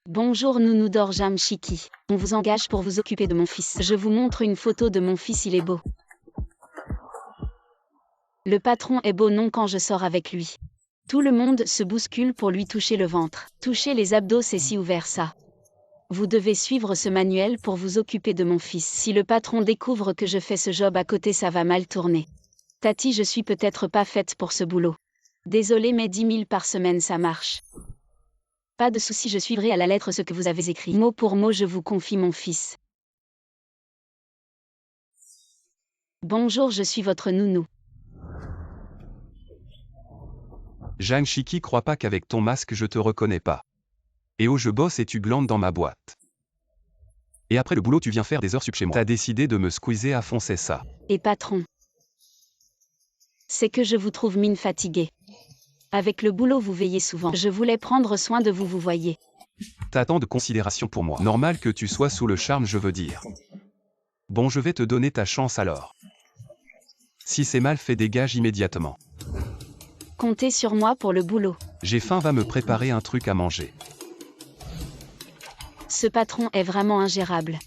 Bonjour Nounou Dor Jam Chiki. On vous engage pour vous occuper de mon fils. Je vous montre une photo de mon fils, il est beau. Le patron est beau non quand je sors avec lui. Tout le monde se bouscule pour lui toucher le ventre. Toucher les abdos, c'est si ouvert ça. Vous devez suivre ce manuel pour vous occuper de mon fils. Si le patron découvre que je fais ce job à côté, ça va mal tourner. Tati, je suis peut-être pas faite pour ce boulot. Désolée, mais 10 000 par semaine ça marche. Pas de souci, je suivrai à la lettre ce que vous avez écrit. Mot pour mot, je vous confie mon fils. Bonjour, je suis votre nounou. Jang Chiki, crois pas qu'avec ton masque je te reconnais pas. Et oh, je bosse et tu glandes dans ma boîte. Et après le boulot tu viens faire des heures sup chez moi. T'as décidé de me squeezer à fond, c'est ça. Et patron, c'est que je vous trouve mine fatiguée. Avec le boulot vous veillez souvent. Je voulais prendre soin de vous, vous voyez. T'as tant de considération pour moi. Normal que tu sois sous le charme, je veux dire. Bon, je vais te donner ta chance alors. Si c'est mal fait, dégage immédiatement. Comptez sur moi pour le boulot. J'ai faim, va me préparer un truc à manger. Ce patron est vraiment ingérable.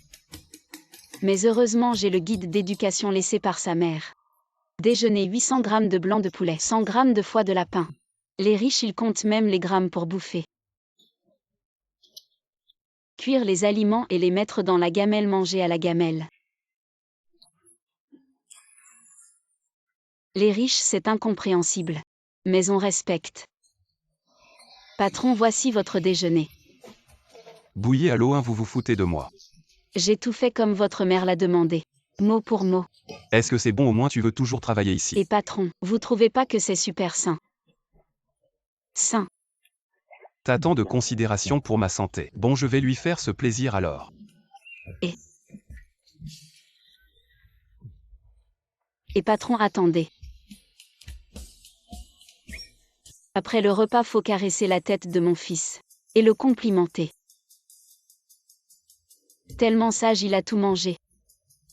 Mais heureusement j'ai le guide d'éducation laissé par sa mère. Déjeuner 800 g de blanc de poulet, 100 g de foie de lapin. Les riches ils comptent même les grammes pour bouffer. Cuire les aliments et les mettre dans la gamelle, manger à la gamelle. Les riches c'est incompréhensible. Mais on respecte. Patron, voici votre déjeuner. Bouillie à l'eau 1, vous vous foutez de moi. J'ai tout fait comme votre mère l'a demandé. Mot pour mot. Est-ce que c'est bon, au moins tu veux toujours travailler ici? Et patron, vous trouvez pas que c'est super sain? Sain. T'as tant de considération pour ma santé. Bon, je vais lui faire ce plaisir alors. Et patron, attendez. Après le repas, faut caresser la tête de mon fils. Et le complimenter. Tellement sage, il a tout mangé.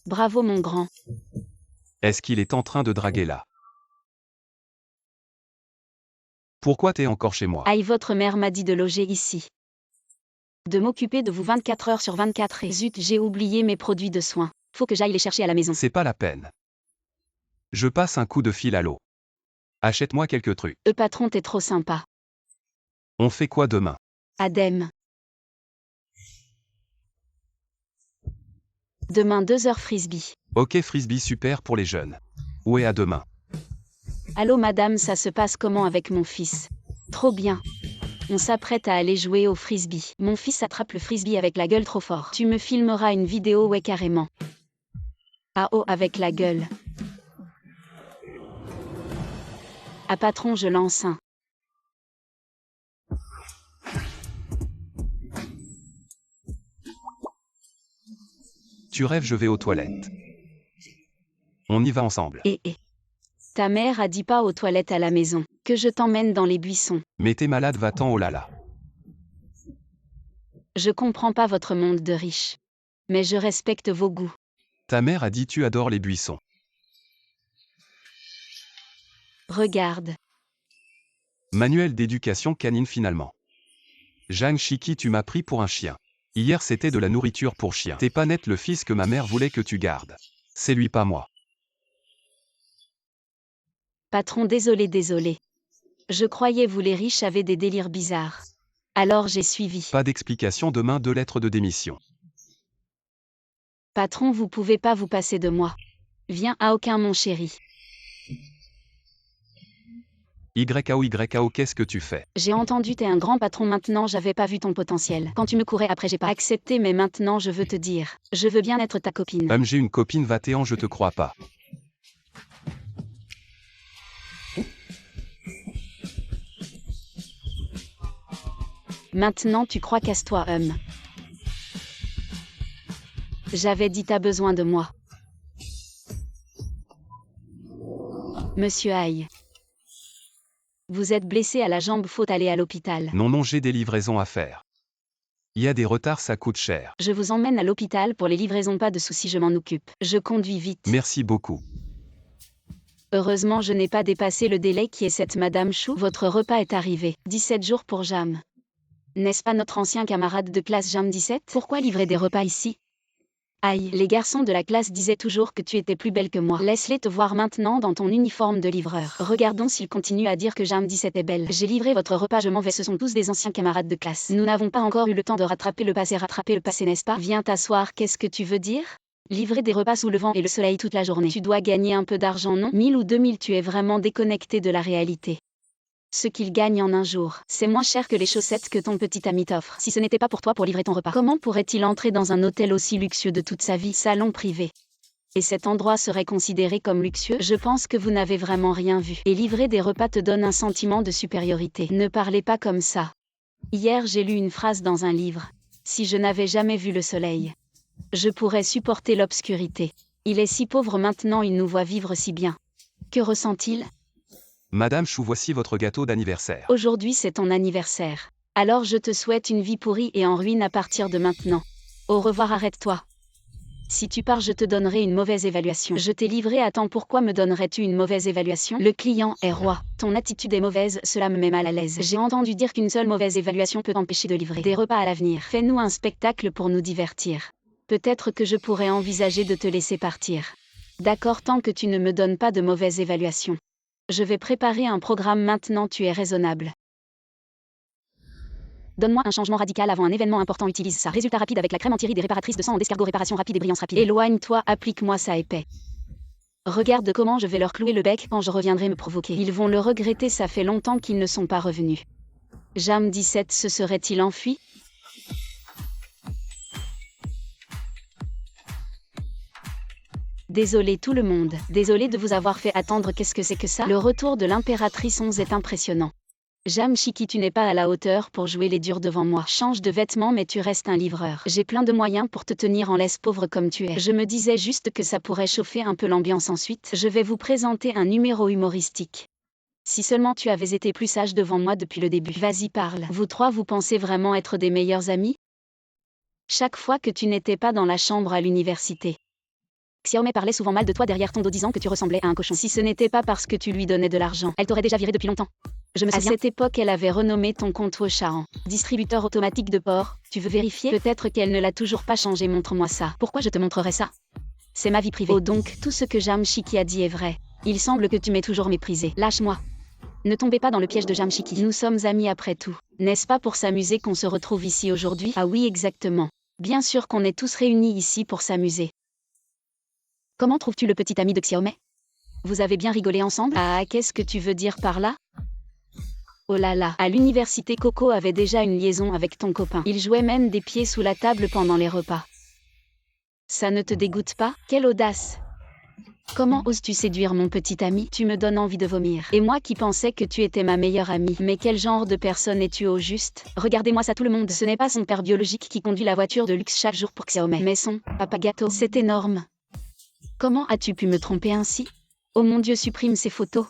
Bravo mon grand. Est-ce qu'il est en train de draguer là? Pourquoi t'es encore chez moi? Aïe, votre mère m'a dit de loger ici. De m'occuper de vous 24 heures sur 24 et zut, j'ai oublié mes produits de soins. Faut que j'aille les chercher à la maison. C'est pas la peine. Je passe un coup de fil à l'eau. Achète-moi quelques trucs. Patron, t'es trop sympa. On fait quoi demain? Adem. Demain 2h frisbee. Ok, frisbee, super pour les jeunes. Ouais, à demain. Allô madame, ça se passe comment avec mon fils? Trop bien. On s'apprête à aller jouer au frisbee. Mon fils attrape le frisbee avec la gueule trop fort. Tu me filmeras une vidéo, ouais carrément. Ah oh, avec la gueule. Ah patron, je lance un. Tu rêves, je vais aux toilettes. On y va ensemble. Ta mère a dit pas aux toilettes à la maison, que je t'emmène dans les buissons. Mais t'es malade, va-t'en, oh là là. Je comprends pas votre monde de riches. Mais je respecte vos goûts. Ta mère a dit tu adores les buissons. Regarde. Manuel d'éducation canine finalement. Jang Chiki, tu m'as pris pour un chien. Hier c'était de la nourriture pour chien. T'es pas net le fils que ma mère voulait que tu gardes. C'est lui, pas moi. Patron, désolé. Je croyais vous les riches avaient des délires bizarres. Alors j'ai suivi. Pas d'explication, demain 2 lettres de démission. Patron, vous pouvez pas vous passer de moi. Viens à aucun mon chéri. YAO, qu'est-ce que tu fais? J'ai entendu t'es un grand patron maintenant, j'avais pas vu ton potentiel. Quand tu me courais après j'ai pas accepté, mais maintenant je veux te dire. Je veux bien être ta copine. J'ai une copine, va-t'en, je te crois pas. Maintenant tu crois, casse-toi J'avais dit t'as besoin de moi. Monsieur Aïe. Vous êtes blessé à la jambe, faut aller à l'hôpital. Non, j'ai des livraisons à faire. Il y a des retards, ça coûte cher. Je vous emmène à l'hôpital pour les livraisons, pas de soucis, je m'en occupe. Je conduis vite. Merci beaucoup. Heureusement je n'ai pas dépassé le délai qui est cette Madame Chou. Votre repas est arrivé. 17 jours pour Jam. N'est-ce pas notre ancien camarade de classe Jam 17? Pourquoi livrer des repas ici? Aïe, les garçons de la classe disaient toujours que tu étais plus belle que moi. Laisse-les te voir maintenant dans ton uniforme de livreur. Regardons s'ils continuent à dire que Jam 17 est belle. J'ai livré votre repas, je m'en vais, ce sont tous des anciens camarades de classe. Nous n'avons pas encore eu le temps de rattraper le passé, n'est-ce pas? Viens t'asseoir, qu'est-ce que tu veux dire? Livrer des repas sous le vent et le soleil toute la journée. Tu dois gagner un peu d'argent, non? 1000 ou 2000, tu es vraiment déconnecté de la réalité. Ce qu'il gagne en un jour, c'est moins cher que les chaussettes que ton petit ami t'offre. Si ce n'était pas pour toi pour livrer ton repas, comment pourrait-il entrer dans un hôtel aussi luxueux de toute sa vie? Salon privé. Et cet endroit serait considéré comme luxueux? Je pense que vous n'avez vraiment rien vu. Et livrer des repas te donne un sentiment de supériorité. Ne parlez pas comme ça. Hier j'ai lu une phrase dans un livre. Si je n'avais jamais vu le soleil, je pourrais supporter l'obscurité. Il est si pauvre maintenant, il nous voit vivre si bien. Que ressent-il? Madame Chou, voici votre gâteau d'anniversaire. Aujourd'hui c'est ton anniversaire. Alors je te souhaite une vie pourrie et en ruine à partir de maintenant. Au revoir, arrête-toi. Si tu pars, je te donnerai une mauvaise évaluation. Je t'ai livré à temps, pourquoi me donnerais-tu une mauvaise évaluation? Le client est roi. Ton attitude est mauvaise, cela me met mal à l'aise. J'ai entendu dire qu'une seule mauvaise évaluation peut t'empêcher de livrer des repas à l'avenir. Fais-nous un spectacle pour nous divertir. Peut-être que je pourrais envisager de te laisser partir. D'accord, tant que tu ne me donnes pas de mauvaise évaluation. Je vais préparer un programme maintenant, tu es raisonnable. Donne-moi un changement radical avant un événement important, utilise ça. Résultat rapide avec la crème anti-rides et réparatrice de sang en descargot, réparation rapide et brillance rapide. Éloigne-toi, applique-moi ça épais. Regarde comment je vais leur clouer le bec quand je reviendrai me provoquer. Ils vont le regretter, ça fait longtemps qu'ils ne sont pas revenus. Jam 17 se serait-il enfui? Désolé tout le monde, désolé de vous avoir fait attendre, qu'est-ce que c'est que ça? Le retour de l'impératrice 11 est impressionnant. Jam Chiki, tu n'es pas à la hauteur pour jouer les durs devant moi. Change de vêtements mais tu restes un livreur. J'ai plein de moyens pour te tenir en laisse, pauvre comme tu es. Je me disais juste que ça pourrait chauffer un peu l'ambiance ensuite. Je vais vous présenter un numéro humoristique. Si seulement tu avais été plus sage devant moi depuis le début. Vas-y, parle. Vous trois, vous pensez vraiment être des meilleurs amis? Chaque fois que tu n'étais pas dans la chambre à l'université, Xiaomei parlait souvent mal de toi derrière ton dos, disant que tu ressemblais à un cochon. Si ce n'était pas parce que tu lui donnais de l'argent, elle t'aurait déjà viré depuis longtemps. Je me souviens. À cette époque, elle avait renommé ton compte Wosha en distributeur automatique de porc. Tu veux vérifier? Peut-être qu'elle ne l'a toujours pas changé, montre-moi ça. Pourquoi je te montrerais ça? C'est ma vie privée. Oh, donc, tout ce que Jam Chiki a dit est vrai. Il semble que tu m'aies toujours méprisé. Lâche-moi. Ne tombez pas dans le piège de Jam Chiki. Nous sommes amis après tout. N'est-ce pas pour s'amuser qu'on se retrouve ici aujourd'hui? Ah oui, exactement. Bien sûr qu'on est tous réunis ici pour s'amuser. Comment trouves-tu le petit ami de Xiaomei? Vous avez bien rigolé ensemble? Ah, qu'est-ce que tu veux dire par là? Oh là là, à l'université, Coco avait déjà une liaison avec ton copain. Il jouait même des pieds sous la table pendant les repas. Ça ne te dégoûte pas? Quelle audace! Comment oses-tu séduire mon petit ami? Tu me donnes envie de vomir. Et moi qui pensais que tu étais ma meilleure amie. Mais quel genre de personne es-tu au juste? Regardez-moi ça tout le monde. Ce n'est pas son père biologique qui conduit la voiture de luxe chaque jour pour Xiaomei, mais son papa gâteau. C'est énorme. Comment as-tu pu me tromper ainsi? Oh mon Dieu, supprime ces photos.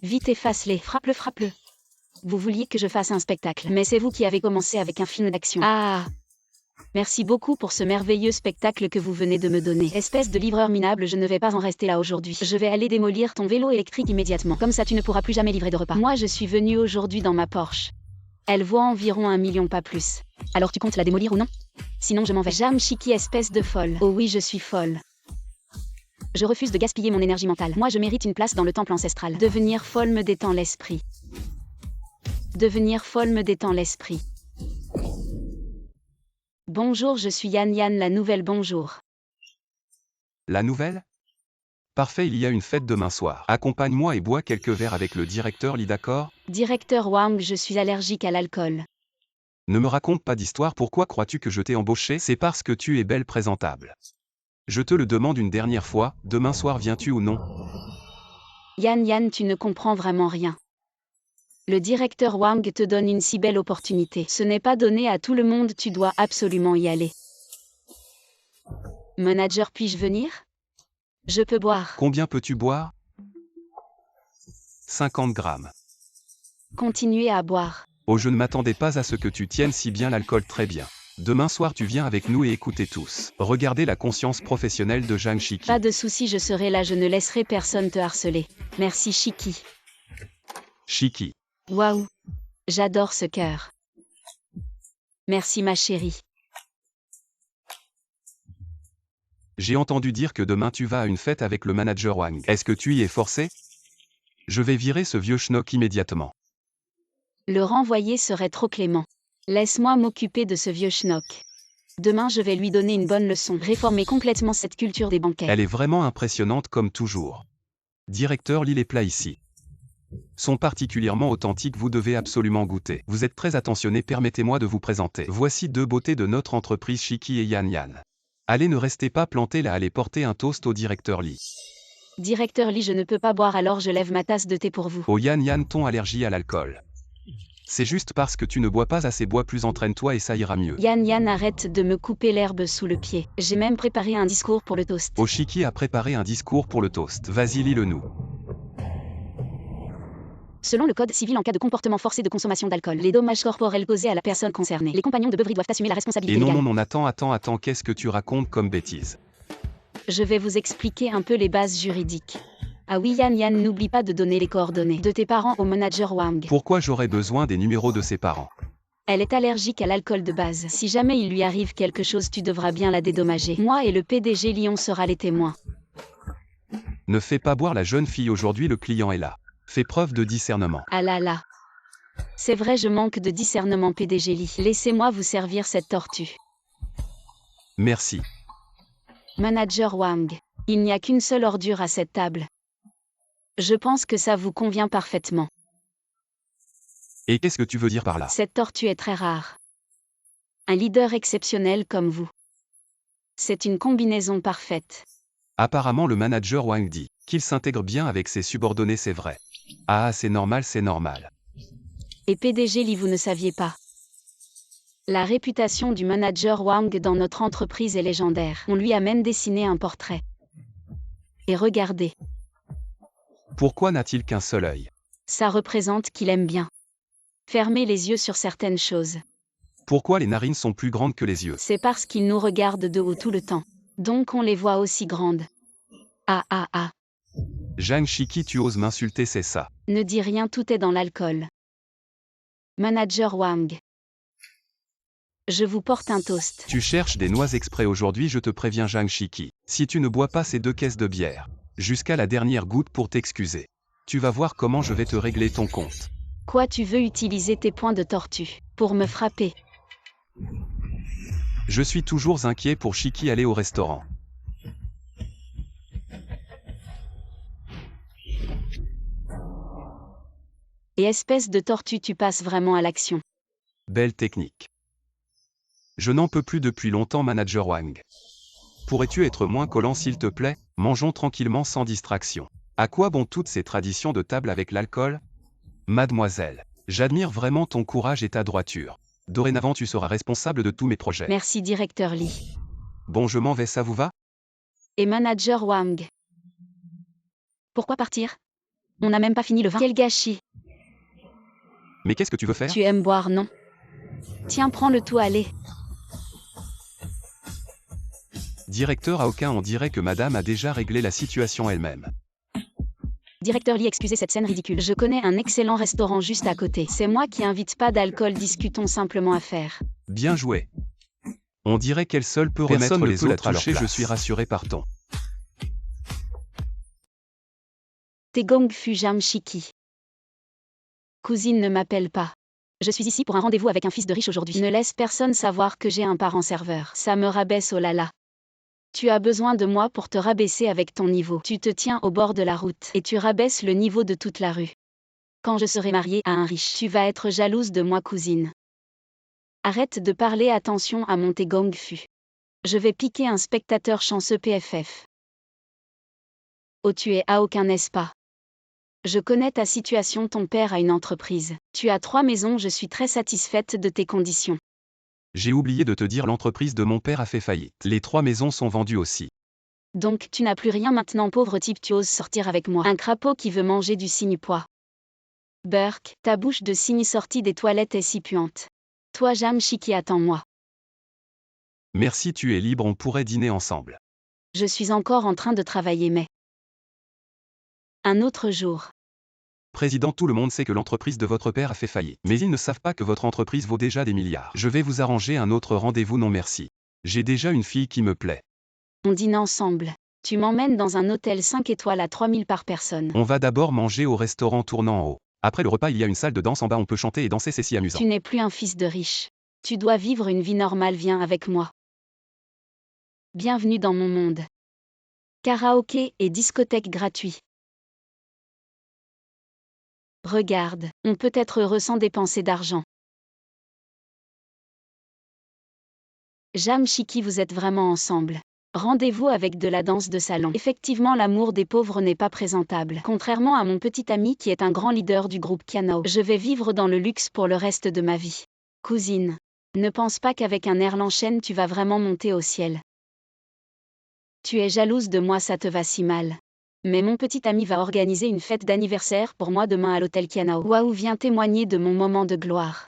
Vite, efface-les. Frappe-le, frappe-le. Vous vouliez que je fasse un spectacle, mais c'est vous qui avez commencé avec un film d'action. Ah! Merci beaucoup pour ce merveilleux spectacle que vous venez de me donner. Espèce de livreur minable, je ne vais pas en rester là aujourd'hui. Je vais aller démolir ton vélo électrique immédiatement. Comme ça tu ne pourras plus jamais livrer de repas. Moi je suis venue aujourd'hui dans ma Porsche. Elle vaut environ 1 million, pas plus. Alors tu comptes la démolir ou non? Sinon je m'en vais. Jam Chiki, espèce de folle. Oh oui, je suis folle. Je refuse de gaspiller mon énergie mentale. Moi je mérite une place dans le temple ancestral. Devenir folle me détend l'esprit. Devenir folle me détend l'esprit. Bonjour, je suis Yan Yan, la nouvelle, bonjour. La nouvelle? Parfait, il y a une fête demain soir. Accompagne-moi et bois quelques verres avec le directeur Li, d'accord? Directeur Wang, je suis allergique à l'alcool. Ne me raconte pas d'histoire, pourquoi crois-tu que je t'ai embauché? C'est parce que tu es belle, présentable. Je te le demande une dernière fois, demain soir viens-tu ou non? Yan Yan, tu ne comprends vraiment rien. Le directeur Wang te donne une si belle opportunité. Ce n'est pas donné à tout le monde, tu dois absolument y aller. Manager, puis-je venir? Je peux boire. Combien peux-tu boire? 50 grammes. Continuez à boire. Oh, je ne m'attendais pas à ce que tu tiennes si bien l'alcool, très bien. Demain soir tu viens avec nous et écoutez tous. Regardez la conscience professionnelle de Jam Chiki. Pas de souci, je serai là, je ne laisserai personne te harceler. Merci Chiki. Chiki. Waouh. J'adore ce cœur. Merci ma chérie. J'ai entendu dire que demain tu vas à une fête avec le manager Wang. Est-ce que tu y es forcé? Je vais virer ce vieux schnock immédiatement. Le renvoyer serait trop clément. Laisse-moi m'occuper de ce vieux schnock. Demain je vais lui donner une bonne leçon. Réformer complètement cette culture des banquets. Elle est vraiment impressionnante comme toujours. Directeur, lit les plats ici sont particulièrement authentiques, vous devez absolument goûter. Vous êtes très attentionné, permettez-moi de vous présenter. Voici deux beautés de notre entreprise Shiki et Yan Yan. Allez, ne restez pas plantés là, allez porter un toast au directeur Lee. Directeur Lee, je ne peux pas boire, alors je lève ma tasse de thé pour vous. Au Yan Yan, ton allergie à l'alcool. C'est juste parce que tu ne bois pas assez, bois plus, entraîne-toi et ça ira mieux. Yan Yan, arrête de me couper l'herbe sous le pied. J'ai même préparé un discours pour le toast. Oshiki a préparé un discours pour le toast. Vas-y, lis-le-nous. Selon le Code civil, en cas de comportement forcé de consommation d'alcool, les dommages corporels causés à la personne concernée, les compagnons de beuverie doivent assumer la responsabilité Et non, légale. non, attends, qu'est-ce que tu racontes comme bêtise? Je vais vous expliquer un peu les bases juridiques. Ah oui, Yan Yan, n'oublie pas de donner les coordonnées de tes parents au manager Wang. Pourquoi j'aurais besoin des numéros de ses parents? Elle est allergique à l'alcool de base. Si jamais il lui arrive quelque chose, tu devras bien la dédommager. Moi et le PDG Lyon sera les témoins. Ne fais pas boire la jeune fille aujourd'hui, le client est là. Fais preuve de discernement. Ah là là. C'est vrai, je manque de discernement, PDG Lee. Laissez-moi vous servir cette tortue. Merci. Manager Wang. Il n'y a qu'une seule ordure à cette table. Je pense que ça vous convient parfaitement. Et qu'est-ce que tu veux dire par là? Cette tortue est très rare. Un leader exceptionnel comme vous. C'est une combinaison parfaite. Apparemment, le manager Wang dit qu'il s'intègre bien avec ses subordonnés, c'est vrai. Ah, c'est normal, c'est normal. Et PDG Lee, vous ne saviez pas. La réputation du manager Wang dans notre entreprise est légendaire. On lui a même dessiné un portrait. Et regardez. Pourquoi n'a-t-il qu'un seul œil? Ça représente qu'il aime bien fermer les yeux sur certaines choses. Pourquoi les narines sont plus grandes que les yeux? C'est parce qu'il nous regarde de haut tout le temps. Donc on les voit aussi grandes. Ah ah ah. Zhang Shiki, tu oses m'insulter, c'est ça? Ne dis rien, tout est dans l'alcool. Manager Wang. Je vous porte un toast. Tu cherches des noix exprès aujourd'hui, je te préviens Zhang Shiki. Si tu ne bois pas ces 2 caisses de bière, jusqu'à la dernière goutte pour t'excuser, tu vas voir comment je vais te régler ton compte. Quoi, tu veux utiliser tes poings de tortue pour me frapper? Je suis toujours inquiet pour Shiki aller au restaurant. Et espèce de tortue, tu passes vraiment à l'action. Belle technique. Je n'en peux plus depuis longtemps, manager Wang. Pourrais-tu être moins collant s'il te plaît? Mangeons tranquillement sans distraction. À quoi bon toutes ces traditions de table avec l'alcool? Mademoiselle, j'admire vraiment ton courage et ta droiture. Dorénavant tu seras responsable de tous mes projets. Merci directeur Lee. Bon, je m'en vais, ça vous va? Et manager Wang. Pourquoi partir? On n'a même pas fini le vin. Quel gâchis. Mais qu'est-ce que tu veux faire? Tu aimes boire, non? Tiens, prends le tout, allez. Directeur Aokin, on dirait que madame a déjà réglé la situation elle-même. Directeur Lee, excusez cette scène ridicule. Je connais un excellent restaurant juste à côté. C'est moi qui invite, pas d'alcool, discutons simplement affaires. Bien joué. On dirait qu'elle seule peut remettre les autres à leur place. Je suis rassuré par ton. Tegong Fu Jam Shiki. Cousine, ne m'appelle pas. Je suis ici pour un rendez-vous avec un fils de riche aujourd'hui. Ne laisse personne savoir que j'ai un parent serveur. Ça me rabaisse, oh là là. Tu as besoin de moi pour te rabaisser avec ton niveau. Tu te tiens au bord de la route et tu rabaisses le niveau de toute la rue. Quand je serai mariée à un riche, tu vas être jalouse de moi, cousine. Arrête de parler, attention à mon Tegong Fu. Je vais piquer un spectateur chanceux PFF. Oh, tu es à aucun, n'est-ce pas? Je connais ta situation, ton père a une entreprise. Tu as 3 maisons, je suis très satisfaite de tes conditions. J'ai oublié de te dire, l'entreprise de mon père a fait faillite. Les 3 maisons sont vendues aussi. Donc tu n'as plus rien maintenant, pauvre type, tu oses sortir avec moi. Un crapaud qui veut manger du cygne-pois. Burk, ta bouche de cygne sortie des toilettes est si puante. Toi, Jam Shiki, attends-moi. Merci, tu es libre, on pourrait dîner ensemble. Je suis encore en train de travailler, mais... Un autre jour. Président, tout le monde sait que l'entreprise de votre père a fait faillite. Mais ils ne savent pas que votre entreprise vaut déjà des milliards. Je vais vous arranger un autre rendez-vous, non merci. J'ai déjà une fille qui me plaît. On dîne ensemble. Tu m'emmènes dans un hôtel 5 étoiles à 3000 par personne. On va d'abord manger au restaurant tournant en haut. Après le repas, il y a une salle de danse en bas, on peut chanter et danser, c'est si amusant. Tu n'es plus un fils de riche. Tu dois vivre une vie normale, viens avec moi. Bienvenue dans mon monde. Karaoké et discothèque gratuit. Regarde, on peut être heureux sans dépenser d'argent. Jam Chiki, vous êtes vraiment ensemble. Rendez-vous avec de la danse de salon. Effectivement, l'amour des pauvres n'est pas présentable. Contrairement à mon petit ami qui est un grand leader du groupe Kianao, je vais vivre dans le luxe pour le reste de ma vie. Cousine, ne pense pas qu'avec un Erlanchen tu vas vraiment monter au ciel. Tu es jalouse de moi, ça te va si mal. Mais mon petit ami va organiser une fête d'anniversaire pour moi demain à l'hôtel Kianao. Waouh, viens témoigner de mon moment de gloire.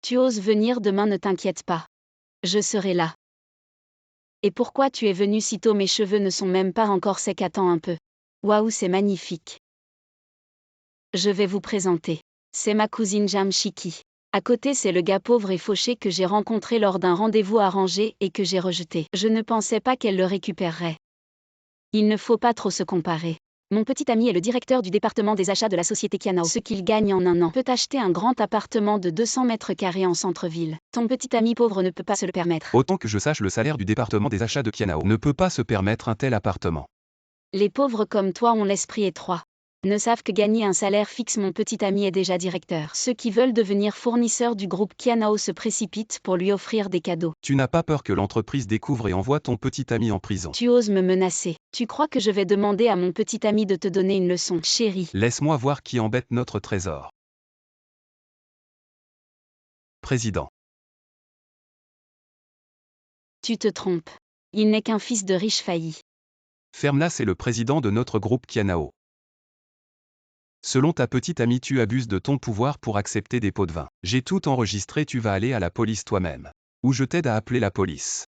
Tu oses venir demain, ne t'inquiète pas. Je serai là. Et pourquoi tu es venu si tôt? Mes cheveux ne sont même pas encore secs, attends un peu. Waouh, c'est magnifique. Je vais vous présenter. C'est ma cousine Jam Chiki. À côté, c'est le gars pauvre et fauché que j'ai rencontré lors d'un rendez-vous arrangé et que j'ai rejeté. Je ne pensais pas qu'elle le récupérerait. Il ne faut pas trop se comparer. Mon petit ami est le directeur du département des achats de la société Kianao. Ce qu'il gagne en un an peut acheter un grand appartement de 200 mètres carrés en centre-ville. Ton petit ami pauvre ne peut pas se le permettre. Autant que je sache, le salaire du département des achats de Kianao ne peut pas se permettre un tel appartement. Les pauvres comme toi ont l'esprit étroit. Ne savent que gagner un salaire fixe. Mon petit ami est déjà directeur. Ceux qui veulent devenir fournisseurs du groupe Kianao se précipitent pour lui offrir des cadeaux. Tu n'as pas peur que l'entreprise découvre et envoie ton petit ami en prison? Tu oses me menacer. Tu crois que je vais demander à mon petit ami de te donner une leçon, chérie? Laisse-moi voir qui embête notre trésor. Président. Tu te trompes. Il n'est qu'un fils de riche failli. Ferme-la, c'est le président de notre groupe Kianao. Selon ta petite amie, tu abuses de ton pouvoir pour accepter des pots de vin. J'ai tout enregistré, tu vas aller à la police toi-même. Ou je t'aide à appeler la police.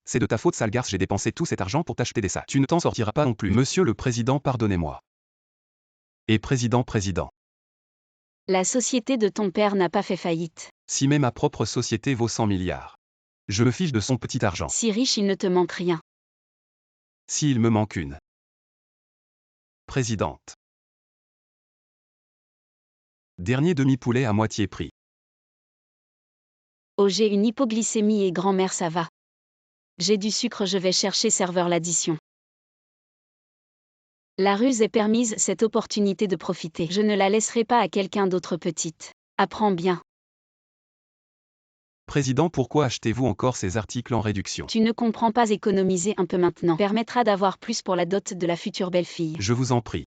C'est de ta faute, sale garce, j'ai dépensé tout cet argent pour t'acheter des sacs. Tu ne t'en sortiras pas non plus. Monsieur le président, pardonnez-moi. Et président. La société de ton père n'a pas fait faillite. Si même ma propre société vaut 100 milliards. Je me fiche de son petit argent. Si riche, il ne te manque rien. S'il me manque une. Présidente. Dernier demi-poulet à moitié prix. Oh, j'ai une hypoglycémie et grand-mère, ça va. J'ai du sucre, je vais chercher serveur l'addition. La ruse est permise, cette opportunité de profiter. Je ne la laisserai pas à quelqu'un d'autre, petite. Apprends bien. Président, pourquoi achetez-vous encore ces articles en réduction? Tu ne comprends pas, économiser un peu maintenant permettra d'avoir plus pour la dot de la future belle-fille. Je vous en prie.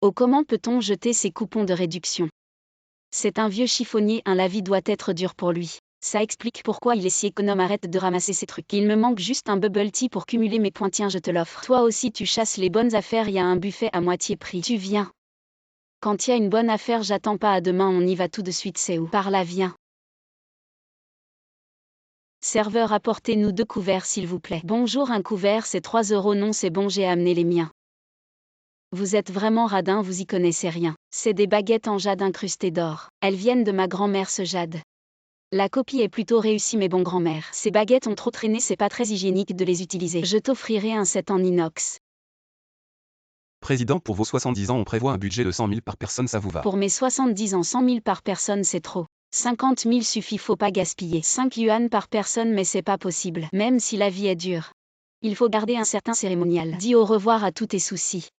Oh, comment peut-on jeter ces coupons de réduction? C'est un vieux chiffonnier, la vie doit être dure pour lui. Ça explique pourquoi il est si économe, arrête de ramasser ces trucs. Il me manque juste un bubble tea pour cumuler mes points, tiens, je te l'offre. Toi aussi tu chasses les bonnes affaires, il y a un buffet à moitié prix. Tu viens. Quand il y a une bonne affaire, j'attends pas à demain, on y va tout de suite, c'est où? Par là, viens. Serveur, apportez-nous 2 couverts s'il vous plaît. Bonjour, un couvert c'est 3 €, non c'est bon, j'ai amené les miens. Vous êtes vraiment radin, vous y connaissez rien. C'est des baguettes en jade incrustées d'or. Elles viennent de ma grand-mère, ce jade. La copie est plutôt réussie, mais bon, grand-mère, ces baguettes ont trop traîné, c'est pas très hygiénique de les utiliser. Je t'offrirai un set en inox. Président, pour vos 70 ans, on prévoit un budget de 100 000 par personne, ça vous va? Pour mes 70 ans, 100 000 par personne, c'est trop. 50 000 suffit, faut pas gaspiller. 5 yuan par personne, mais c'est pas possible. Même si la vie est dure, il faut garder un certain cérémonial. Dis au revoir à tous tes soucis.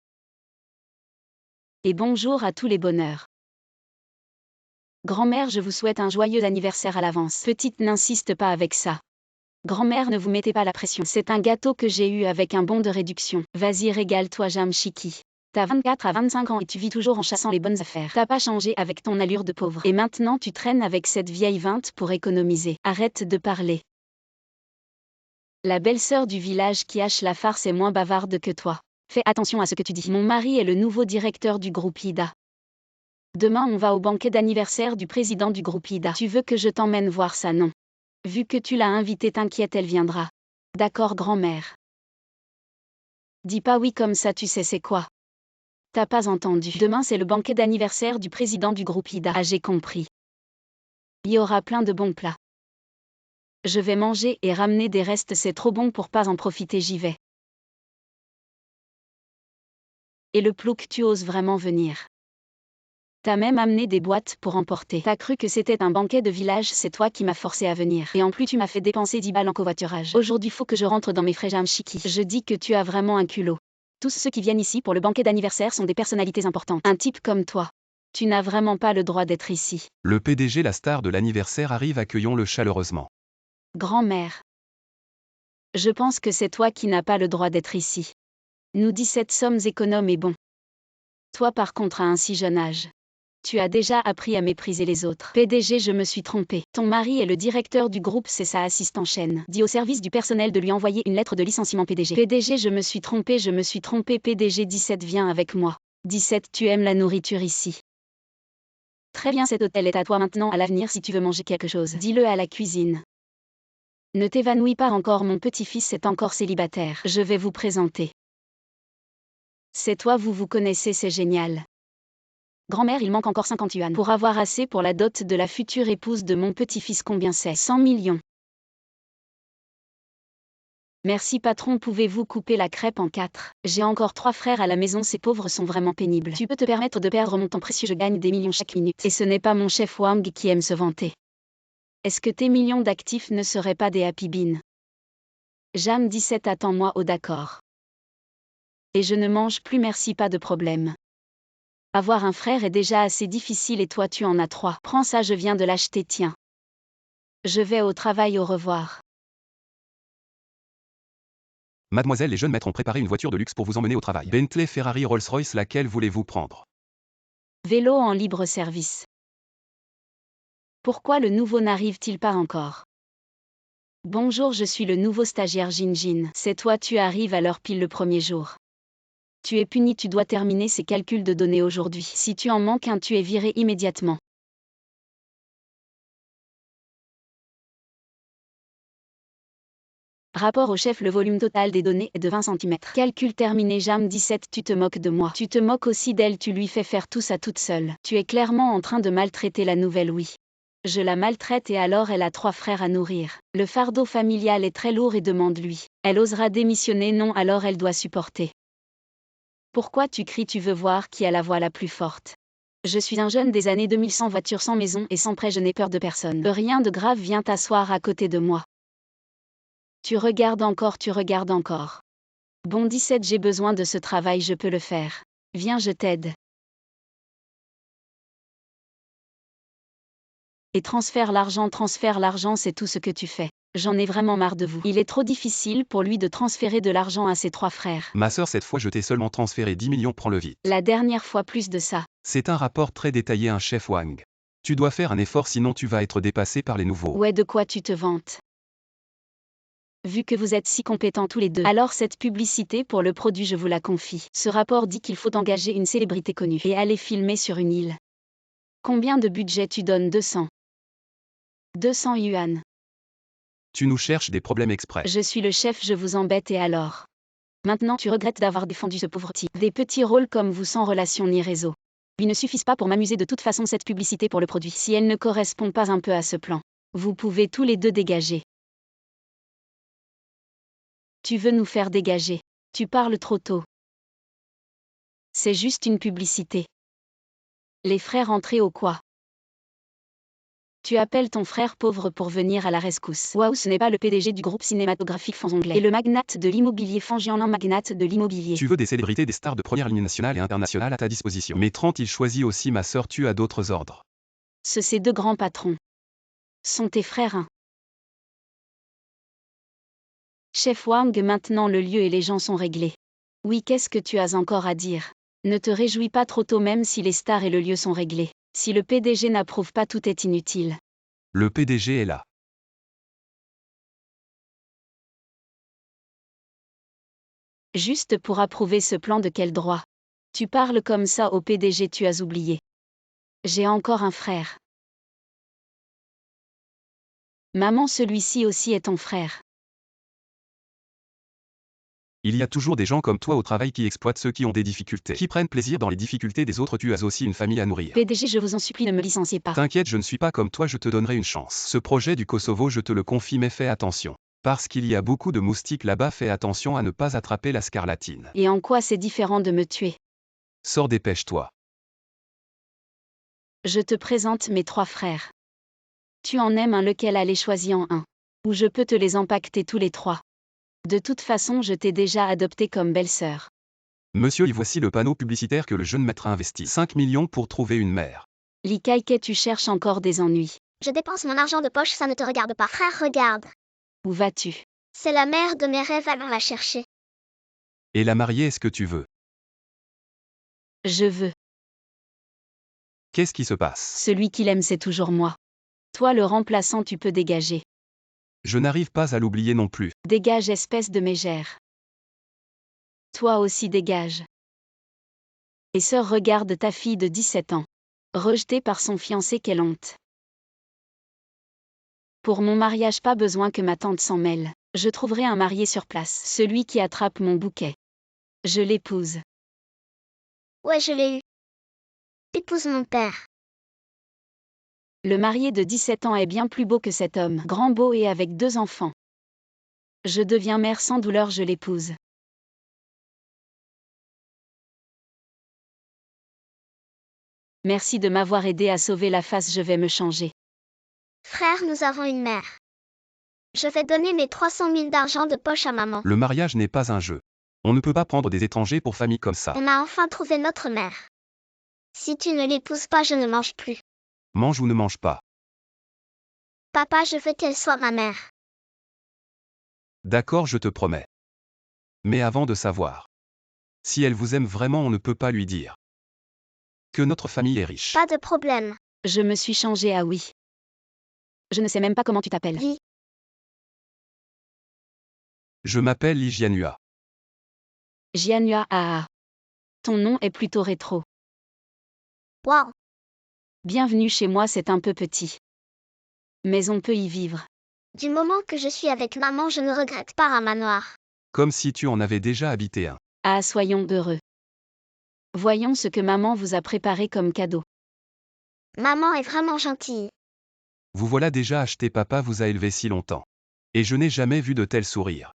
Et bonjour à tous les bonheurs. Grand-mère, je vous souhaite un joyeux anniversaire à l'avance. Petite, n'insiste pas avec ça. Grand-mère, ne vous mettez pas la pression. C'est un gâteau que j'ai eu avec un bon de réduction. Vas-y, régale-toi, Jam Chiki. T'as 24 à 25 ans et tu vis toujours en chassant les bonnes affaires. T'as pas changé avec ton allure de pauvre. Et maintenant tu traînes avec cette vieille vinte pour économiser. Arrête de parler. La belle-sœur du village qui hache la farce est moins bavarde que toi. Fais attention à ce que tu dis. Mon mari est le nouveau directeur du groupe Ida. Demain on va au banquet d'anniversaire du président du groupe Ida. Tu veux que je t'emmène voir ça? Non. Vu que tu l'as invitée, t'inquiète, elle viendra. D'accord, grand-mère. Dis pas oui comme ça, tu sais c'est quoi. T'as pas entendu. Demain c'est le banquet d'anniversaire du président du groupe Ida. Ah, j'ai compris. Il y aura plein de bons plats. Je vais manger et ramener des restes, c'est trop bon pour pas en profiter, j'y vais. Et le plouc, tu oses vraiment venir. T'as même amené des boîtes pour emporter. T'as cru que c'était un banquet de village, c'est toi qui m'as forcé à venir. Et en plus tu m'as fait dépenser 10 balles en covoiturage. Aujourd'hui faut que je rentre dans mes frais, Jam Chiki. Je dis que tu as vraiment un culot. Tous ceux qui viennent ici pour le banquet d'anniversaire sont des personnalités importantes. Un type comme toi. Tu n'as vraiment pas le droit d'être ici. Le PDG, la star de l'anniversaire, arrive, accueillons-le chaleureusement. Grand-mère. Je pense que c'est toi qui n'as pas le droit d'être ici. Nous 17 sommes économes et bons. Toi par contre à un si jeune âge. Tu as déjà appris à mépriser les autres. PDG, je me suis trompé. Ton mari est le directeur du groupe, c'est sa assistant chaîne. Dis au service du personnel de lui envoyer une lettre de licenciement, PDG. PDG, je me suis trompé. PDG 17, viens avec moi. 17, tu aimes la nourriture ici. Très bien, cet hôtel est à toi maintenant. À l'avenir, si tu veux manger quelque chose, dis-le à la cuisine. Ne t'évanouis pas encore, mon petit-fils est encore célibataire. Je vais vous présenter. C'est toi, vous vous connaissez, c'est génial. Grand-mère, il manque encore 50 yuan pour avoir assez pour la dot de la future épouse de mon petit-fils. Combien c'est? 100 millions. Merci patron, pouvez-vous couper la crêpe en 4? J'ai encore 3 frères à la maison, ces pauvres sont vraiment pénibles. Tu peux te permettre de perdre mon temps précieux, je gagne des millions chaque minute. Et ce n'est pas mon chef Wang qui aime se vanter. Est-ce que tes millions d'actifs ne seraient pas des happy beans? Jam 17, attends-moi, oh d'accord. Et je ne mange plus, merci, pas de problème. Avoir un frère est déjà assez difficile et toi tu en as 3. Prends ça, je viens de l'acheter, tiens. Je vais au travail, au revoir. Mademoiselle, les jeunes maîtres ont préparé une voiture de luxe pour vous emmener au travail. Bentley, Ferrari, Rolls-Royce, laquelle voulez-vous prendre? Vélo en libre service. Pourquoi le nouveau n'arrive-t-il pas encore? Bonjour, je suis le nouveau stagiaire Jinjin. C'est toi, tu arrives à l'heure pile le premier jour. Tu es puni, tu dois terminer ces calculs de données aujourd'hui. Si tu en manques un, tu es viré immédiatement. Rapport au chef, le volume total des données est de 20 cm. Calcul terminé, Jam 17, tu te moques de moi. Tu te moques aussi d'elle, tu lui fais faire tout ça toute seule. Tu es clairement en train de maltraiter la nouvelle, oui. Je la maltraite et alors elle a 3 frères à nourrir. Le fardeau familial est très lourd et demande-lui. Elle osera démissionner, non, alors elle doit supporter. Pourquoi tu cries, tu veux voir qui a la voix la plus forte? Je suis un jeune des années 2000 sans voiture, sans maison et sans prêt, je n'ai peur de personne. Rien de grave, viens t'asseoir à côté de moi. Tu regardes encore, tu regardes encore. Bon 17, j'ai besoin de ce travail, je peux le faire. Viens, je t'aide. Et transfère l'argent, c'est tout ce que tu fais. J'en ai vraiment marre de vous. Il est trop difficile pour lui de transférer de l'argent à ses 3 frères. Ma sœur, cette fois je t'ai seulement transféré 10 millions, prends-le vite. La dernière fois plus de ça. C'est un rapport très détaillé, un chef Wang. Tu dois faire un effort, sinon tu vas être dépassé par les nouveaux. Ouais, de quoi tu te vantes? Vu que vous êtes si compétents tous les deux, alors cette publicité pour le produit, je vous la confie. Ce rapport dit qu'il faut engager une célébrité connue et aller filmer sur une île. Combien de budget tu donnes? 200 yuan. Tu nous cherches des problèmes exprès. Je suis le chef, je vous embête et alors? Maintenant tu regrettes d'avoir défendu ce pauvre type. Des petits rôles comme vous sans relation ni réseau. Ils ne suffisent pas pour m'amuser, de toute façon cette publicité pour le produit. Si elle ne correspond pas un peu à ce plan, vous pouvez tous les deux dégager. Tu veux nous faire dégager? Tu parles trop tôt. C'est juste une publicité. Les frères entrés au quoi? Tu appelles ton frère pauvre pour venir à la rescousse. Waouh, ce n'est pas le PDG du groupe cinématographique Fanzonglais. Et le magnate de l'immobilier Fangianan, magnate de l'immobilier. Tu veux des célébrités, des stars de première ligne nationale et internationale à ta disposition. Mais 30, il choisit aussi ma sœur, tu as d'autres ordres. Ces 2 grands patrons sont tes frères, hein? Chef Wang, maintenant le lieu et les gens sont réglés. Oui, qu'est-ce que tu as encore à dire? Ne te réjouis pas trop tôt, même si les stars et le lieu sont réglés. Si le PDG n'approuve pas, tout est inutile. Le PDG est là. Juste pour approuver ce plan, de quel droit? Tu parles comme ça au PDG, tu as oublié. J'ai encore un frère. Maman, celui-ci aussi est ton frère. Il y a toujours des gens comme toi au travail qui exploitent ceux qui ont des difficultés, qui prennent plaisir dans les difficultés des autres. Tu as aussi une famille à nourrir. PDG, je vous en supplie, ne me licenciez pas. T'inquiète, je ne suis pas comme toi, je te donnerai une chance. Ce projet du Kosovo, je te le confie, mais fais attention. Parce qu'il y a beaucoup de moustiques là-bas, fais attention à ne pas attraper la scarlatine. Et en quoi c'est différent de me tuer? Sors, dépêche-toi. Je te présente mes 3 frères. Tu en aimes un, lequel? Allez, choisis en un. Ou je peux te les empaqueter tous les 3. De toute façon, je t'ai déjà adopté comme belle-sœur. Monsieur, y voici le panneau publicitaire que le jeune maître a investi. 5 millions pour trouver une mère. Likaïke, tu cherches encore des ennuis. Je dépense mon argent de poche, ça ne te regarde pas. Frère, regarde. Où vas-tu? C'est la mère de mes rêves, allons la chercher. Et la marier, est-ce que tu veux? Je veux. Qu'est-ce qui se passe? Celui qu'il aime, c'est toujours moi. Toi, le remplaçant, tu peux dégager. Je n'arrive pas à l'oublier non plus. Dégage, espèce de mégère. Toi aussi dégage. Et sœur, regarde ta fille de 17 ans. Rejetée par son fiancé, quelle honte. Pour mon mariage, pas besoin que ma tante s'en mêle. Je trouverai un marié sur place, celui qui attrape mon bouquet. Je l'épouse. Ouais, je l'ai eu. Épouse mon père. Le marié de 17 ans est bien plus beau que cet homme, grand, beau et avec 2 enfants. Je deviens mère sans douleur, je l'épouse. Merci de m'avoir aidé à sauver la face, je vais me changer. Frère, nous avons une mère. Je vais donner mes 300 000 d'argent de poche à maman. Le mariage n'est pas un jeu. On ne peut pas prendre des étrangers pour famille comme ça. On a enfin trouvé notre mère. Si tu ne l'épouses pas, je ne mange plus. Mange ou ne mange pas. Papa, je veux qu'elle soit ma mère. D'accord, je te promets. Mais avant de savoir. Si elle vous aime vraiment, on ne peut pas lui dire que notre famille est riche. Pas de problème. Je me suis changée à oui. Je ne sais même pas comment tu t'appelles. Oui. Je m'appelle Ligianua. Jianua Aa. Ton nom est plutôt rétro. Wow. Bienvenue chez moi, c'est un peu petit. Mais on peut y vivre. Du moment que je suis avec maman, je ne regrette pas un manoir. Comme si tu en avais déjà habité un. Ah, soyons heureux. Voyons ce que maman vous a préparé comme cadeau. Maman est vraiment gentille. Vous voilà déjà acheté, papa vous a élevé si longtemps. Et je n'ai jamais vu de tel sourire.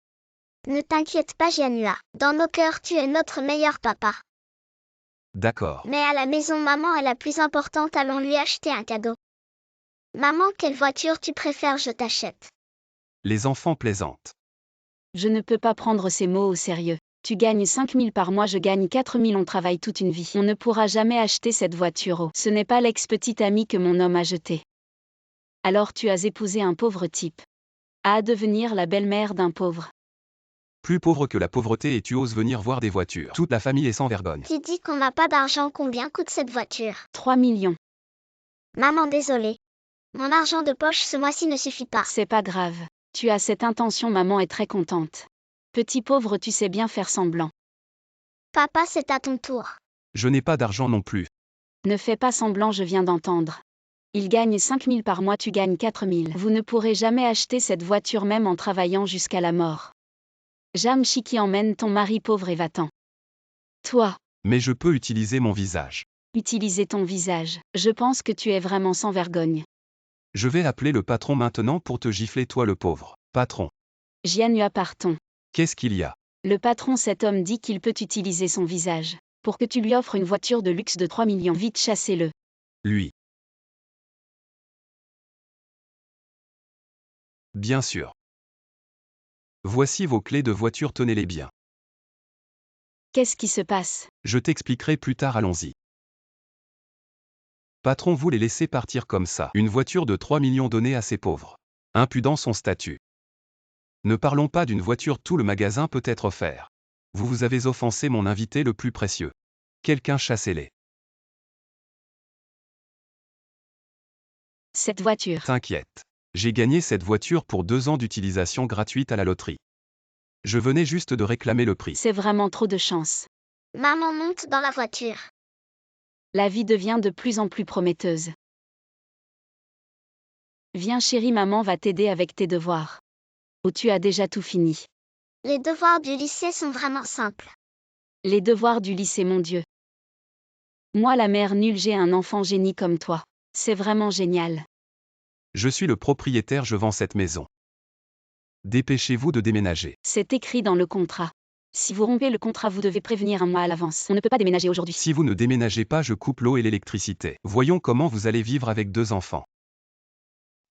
Ne t'inquiète pas, Gianua. Dans nos cœurs, tu es notre meilleur papa. D'accord. Mais à la maison, maman est la plus importante, allons lui acheter un cadeau. Maman, quelle voiture tu préfères, je t'achète. Les enfants plaisantent. Je ne peux pas prendre ces mots au sérieux. Tu gagnes 5 000 par mois, je gagne 4 000, on travaille toute une vie. On ne pourra jamais acheter cette voiture. Oh, ce n'est pas l'ex-petite amie que mon homme a jetée. Alors tu as épousé un pauvre type. À devenir la belle-mère d'un pauvre. Plus pauvre que la pauvreté et tu oses venir voir des voitures. Toute la famille est sans vergogne. Qui dit qu'on n'a pas d'argent, combien coûte cette voiture? 3 millions. Maman, désolée. Mon argent de poche ce mois-ci ne suffit pas. C'est pas grave. Tu as cette intention, maman est très contente. Petit pauvre, tu sais bien faire semblant. Papa, c'est à ton tour. Je n'ai pas d'argent non plus. Ne fais pas semblant, je viens d'entendre. Il gagne 5 000 par mois, tu gagnes 4 000. Vous ne pourrez jamais acheter cette voiture même en travaillant jusqu'à la mort. Jamshiki, emmène ton mari pauvre et va-t'en. Toi, Mais je peux utiliser mon visage. utiliser ton visage. Je pense que tu es vraiment sans vergogne. Je vais appeler le patron maintenant pour te gifler, toi le pauvre. Patron. Jianua, partons. Qu'est-ce qu'il y a? Le patron, cet homme dit qu'il peut utiliser son visage. Pour que tu lui offres une voiture de luxe de 3 millions. Vite, chassez-le. Lui. Bien sûr. Voici vos clés de voiture, tenez-les bien. Qu'est-ce qui se passe? Je t'expliquerai plus tard, allons-y. Patron, vous les laissez partir comme ça. Une voiture de 3 millions donnée à ces pauvres. Impudent son statut. Ne parlons pas d'une voiture, tout le magasin peut être offert. Vous avez offensé mon invité le plus précieux. Quelqu'un chassez-les. Cette voiture. T'inquiète. J'ai gagné cette voiture pour 2 ans d'utilisation gratuite à la loterie. Je venais juste de réclamer le prix. C'est vraiment trop de chance. Maman, monte dans la voiture. La vie devient de plus en plus prometteuse. Viens chérie, maman va t'aider avec tes devoirs. Oh, tu as déjà tout fini. Les devoirs du lycée sont vraiment simples. Les devoirs du lycée, mon Dieu. Moi la mère nulle, j'ai un enfant génie comme toi. C'est vraiment génial. Je suis le propriétaire, je vends cette maison. Dépêchez-vous de déménager. C'est écrit dans le contrat. Si vous rompez le contrat, vous devez prévenir un mois à l'avance. On ne peut pas déménager aujourd'hui. Si vous ne déménagez pas, je coupe l'eau et l'électricité. Voyons comment vous allez vivre avec 2 enfants.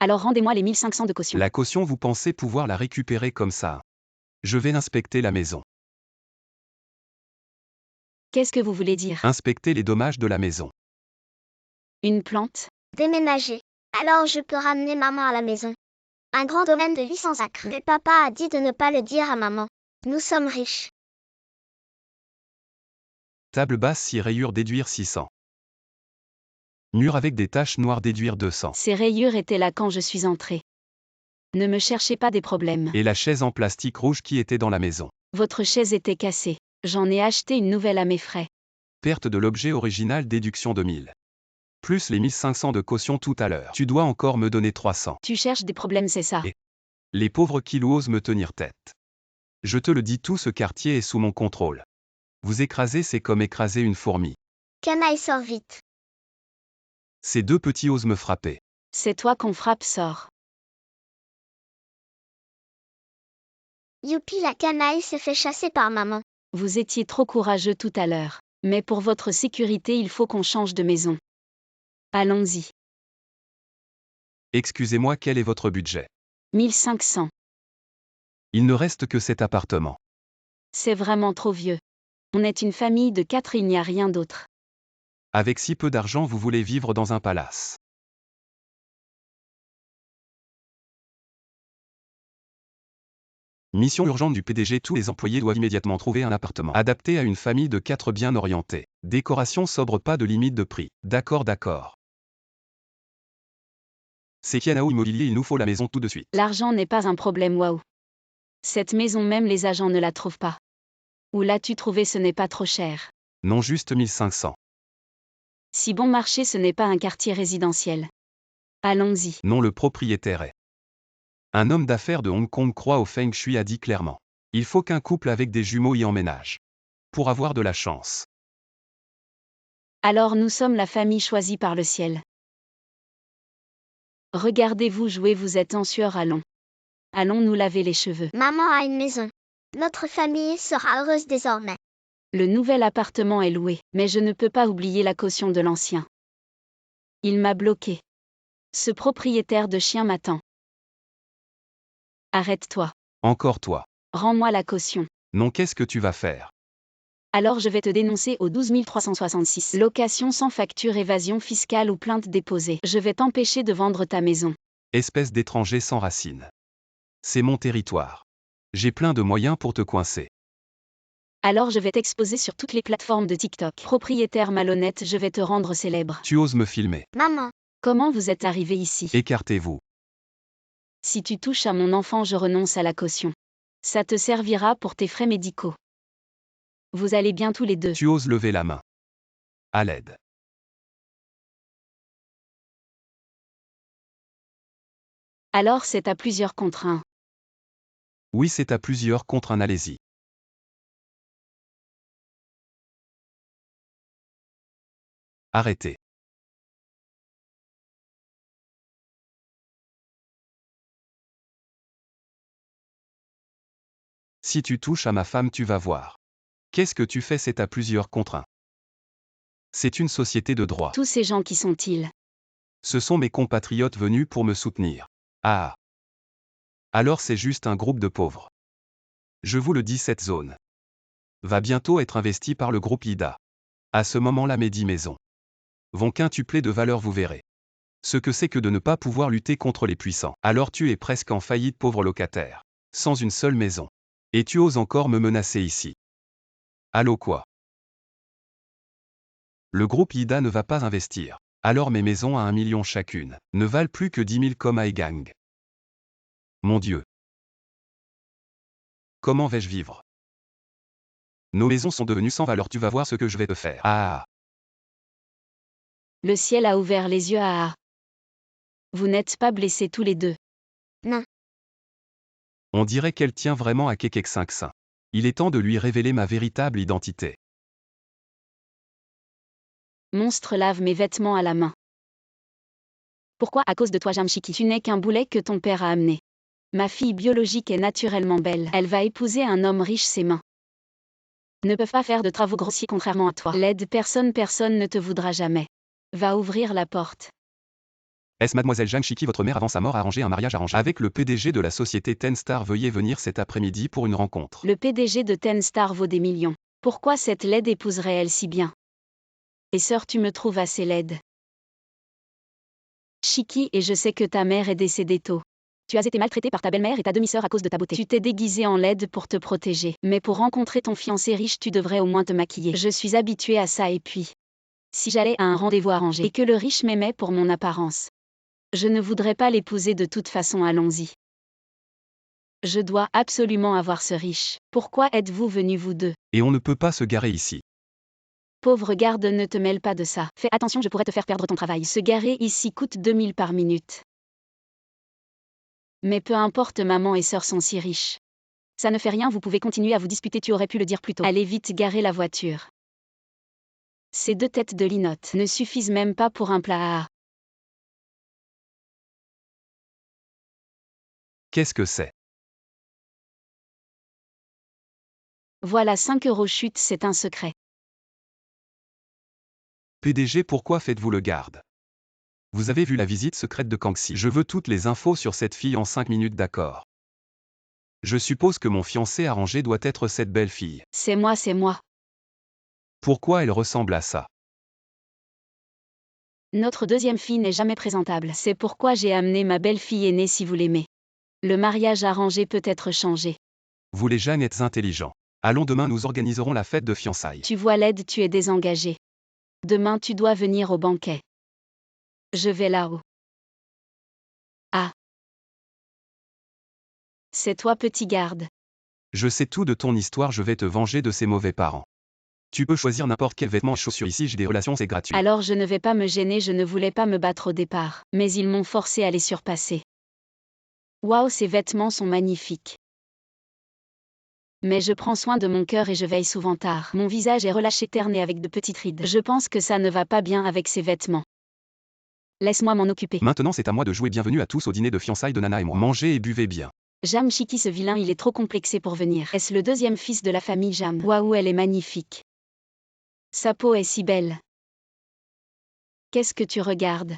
Alors rendez-moi les 1500 de caution. La caution, vous pensez pouvoir la récupérer comme ça? Je vais inspecter la maison. Qu'est-ce que vous voulez dire? Inspecter les dommages de la maison. Une plante? Déménager. Alors je peux ramener maman à la maison. Un grand domaine de 800 acres. Mais papa a dit de ne pas le dire à maman. Nous sommes riches. Table basse 6 rayures, déduire 600. Mur avec des taches noires, déduire 200. Ces rayures étaient là quand je suis entrée. Ne me cherchez pas des problèmes. Et la chaise en plastique rouge qui était dans la maison. Votre chaise était cassée. J'en ai acheté une nouvelle à mes frais. Perte de l'objet original, déduction de 1000. Plus les 1500 de caution tout à l'heure. Tu dois encore me donner 300. Tu cherches des problèmes, c'est ça? Et les pauvres qui osent me tenir tête. Je te le dis, tout ce quartier est sous mon contrôle. Vous écraser, c'est comme écraser une fourmi. Canaille, sort vite. Ces 2 petits osent me frapper. C'est toi qu'on frappe, sort. Youpi, la canaille se fait chasser par maman. Vous étiez trop courageux tout à l'heure. Mais pour votre sécurité, il faut qu'on change de maison. Allons-y. Excusez-moi, quel est votre budget? 1500. Il ne reste que cet appartement. C'est vraiment trop vieux. On est une famille de 4 et il n'y a rien d'autre. Avec si peu d'argent, vous voulez vivre dans un palace. Mission urgente du PDG, tous les employés doivent immédiatement trouver un appartement adapté à une famille de 4 bien orientée. Décoration sobre, pas de limite de prix. D'accord, d'accord. C'est Kianao Immobilier, il nous faut la maison tout de suite. L'argent n'est pas un problème, waouh. Cette maison, même les agents ne la trouvent pas. Où l'as-tu trouvée? Ce n'est pas trop cher. Non, juste 1500. Si bon marché, ce n'est pas un quartier résidentiel. Allons-y. Non, le propriétaire est. Un homme d'affaires de Hong Kong croit au Feng Shui, a dit clairement. Il faut qu'un couple avec des jumeaux y emménage. Pour avoir de la chance. Alors nous sommes la famille choisie par le ciel. Regardez-vous jouer, vous êtes en sueur, allons. Allons nous laver les cheveux. Maman a une maison. Notre famille sera heureuse désormais. Le nouvel appartement est loué, mais je ne peux pas oublier la caution de l'ancien. Il m'a bloqué. Ce propriétaire de chien m'attend. Arrête-toi. Encore toi. Rends-moi la caution. Non, qu'est-ce que tu vas faire? Alors je vais te dénoncer au 12 366. Location sans facture, évasion fiscale ou plainte déposée. Je vais t'empêcher de vendre ta maison. Espèce d'étranger sans racines. C'est mon territoire. J'ai plein de moyens pour te coincer. Alors je vais t'exposer sur toutes les plateformes de TikTok. Propriétaire malhonnête, je vais te rendre célèbre. Tu oses me filmer. Maman. Comment vous êtes arrivé ici? Écartez-vous. Si tu touches à mon enfant, je renonce à la caution. Ça te servira pour tes frais médicaux. Vous allez bien tous les deux. Tu oses lever la main. À l'aide. Alors c'est à plusieurs contre un. Oui, c'est à plusieurs contre un, allez-y. Arrêtez. Si tu touches à ma femme, tu vas voir. Qu'est-ce que tu fais? C'est à plusieurs contre un. C'est une société de droit. Tous ces gens qui sont-ils? Ce sont mes compatriotes venus pour me soutenir. Ah. Alors c'est juste un groupe de pauvres. Je vous le dis, cette zone va bientôt être investie par le groupe IDA. À ce moment-là, mes 10 maisons vont quintupler de valeur, vous verrez. Ce que c'est que de ne pas pouvoir lutter contre les puissants. Alors tu es presque en faillite, pauvre locataire. Sans une seule maison. Et tu oses encore me menacer ici. Allô quoi? Le groupe IDA ne va pas investir. Alors mes maisons à 1 million chacune ne valent plus que 10 000 comme Aegang. Mon Dieu. Comment vais-je vivre? Nos maisons sont devenues sans valeur, tu vas voir ce que je vais te faire. Ah. Le ciel a ouvert les yeux à... Vous n'êtes pas blessés tous les deux? Non. On dirait qu'elle tient vraiment à Kekek 5. Il est temps de lui révéler ma véritable identité. Monstre lave mes vêtements à la main. Pourquoi? À cause de toi, Jamshiki. Tu n'es qu'un boulet que ton père a amené. Ma fille biologique est naturellement belle. Elle va épouser un homme riche, ses mains ne peuvent pas faire de travaux grossiers contrairement à toi. L'aide personne ne te voudra jamais. Va ouvrir la porte. Est-ce mademoiselle Zhang Shiki, votre mère avant sa mort, a arrangé un mariage arrangé avec le PDG de la société Ten Star? Veuillez venir cet après-midi pour une rencontre. Le PDG de Ten Star vaut des millions. Pourquoi cette laide épouserait-elle si bien? Et sœur, tu me trouves assez laide. Shiki, et je sais que ta mère est décédée tôt. Tu as été maltraitée par ta belle-mère et ta demi-sœur à cause de ta beauté. Tu t'es déguisée en laide pour te protéger. Mais pour rencontrer ton fiancé riche, tu devrais au moins te maquiller. Je suis habituée à ça et puis... Si j'allais à un rendez-vous arrangé et que le riche m'aimait pour mon apparence, je ne voudrais pas l'épouser de toute façon, allons-y. Je dois absolument avoir ce riche. Pourquoi êtes-vous venus vous deux? Et on ne peut pas se garer ici. Pauvre garde, ne te mêle pas de ça. Fais attention, je pourrais te faire perdre ton travail. Se garer ici coûte 2000 par minute. Mais peu importe, maman et sœur sont si riches. Ça ne fait rien, vous pouvez continuer à vous disputer, tu aurais pu le dire plus tôt. Allez vite garer la voiture. Ces 2 têtes de linotte ne suffisent même pas pour un plat à... Qu'est-ce que c'est? Voilà 5 € chute, c'est un secret. PDG, pourquoi faites-vous le garde? Vous avez vu la visite secrète de Kangxi? Je veux toutes les infos sur cette fille en 5 minutes, d'accord? Je suppose que mon fiancé arrangé doit être cette belle fille. C'est moi, c'est moi. Pourquoi elle ressemble à ça? Notre deuxième fille n'est jamais présentable. C'est pourquoi j'ai amené ma belle-fille aînée si vous l'aimez. Le mariage arrangé peut être changé. Vous les jeunes êtes intelligents. Allons, demain nous organiserons la fête de fiançailles. Tu vois l'aide, tu es désengagé. Demain tu dois venir au banquet. Je vais là-haut. Ah. C'est toi, petit garde. Je sais tout de ton histoire, je vais te venger de ces mauvais parents. Tu peux choisir n'importe quel vêtement et chaussures ici, j'ai des relations, c'est gratuit. Alors je ne vais pas me gêner, je ne voulais pas me battre au départ, mais ils m'ont forcé à les surpasser. Waouh, ces vêtements sont magnifiques. Mais je prends soin de mon cœur et je veille souvent tard. Mon visage est relâché, terné avec de petites rides. Je pense que ça ne va pas bien avec ces vêtements. Laisse-moi m'en occuper. Maintenant c'est à moi de jouer. Bienvenue à tous au dîner de fiançailles de Nana et moi. Mangez et buvez bien. Jamshiki, ce vilain, il est trop complexé pour venir. Est-ce le deuxième fils de la famille Jam? Waouh, elle est magnifique. Sa peau est si belle. Qu'est-ce que tu regardes?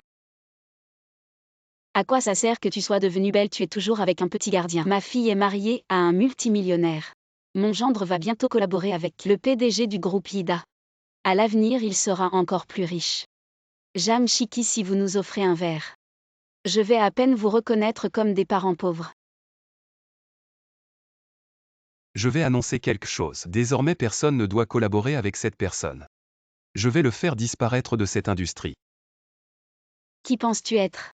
À quoi ça sert que tu sois devenue belle? Tu es toujours avec un petit gardien. Ma fille est mariée à un multimillionnaire. Mon gendre va bientôt collaborer avec le PDG du groupe Ida. À l'avenir, il sera encore plus riche. Jamshiki, si vous nous offrez un verre, je vais à peine vous reconnaître comme des parents pauvres. Je vais annoncer quelque chose. Désormais personne ne doit collaborer avec cette personne. Je vais le faire disparaître de cette industrie. Qui penses-tu être?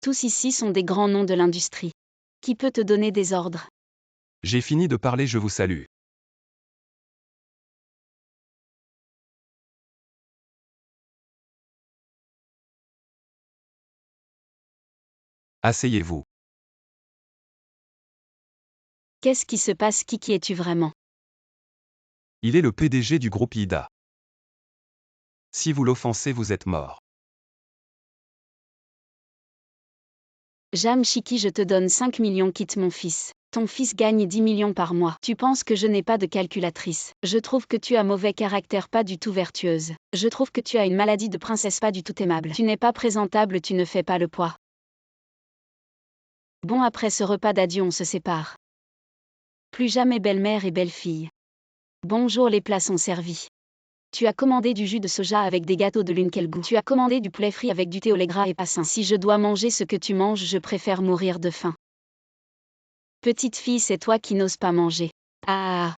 Tous ici sont des grands noms de l'industrie. Qui peut te donner des ordres? J'ai fini de parler, je vous salue. Asseyez-vous. Qu'est-ce qui se passe? Qui es-tu vraiment? Il est le PDG du groupe Ida. Si vous l'offensez, vous êtes mort. Jamshiki, je te donne 5 millions, quitte mon fils. Ton fils gagne 10 millions par mois. Tu penses que je n'ai pas de calculatrice. Je trouve que tu as mauvais caractère, pas du tout vertueuse. Je trouve que tu as une maladie de princesse, pas du tout aimable. Tu n'es pas présentable, tu ne fais pas le poids. Bon, après ce repas d'adieu, on se sépare. Plus jamais belle-mère et belle-fille. Bonjour, les plats sont servis. Tu as commandé du jus de soja avec des gâteaux de lune, quel goût. Tu as commandé du poulet frit avec du thé au lait gras et pas sain. Si je dois manger ce que tu manges, je préfère mourir de faim. Petite fille, c'est toi qui n'oses pas manger. Ah.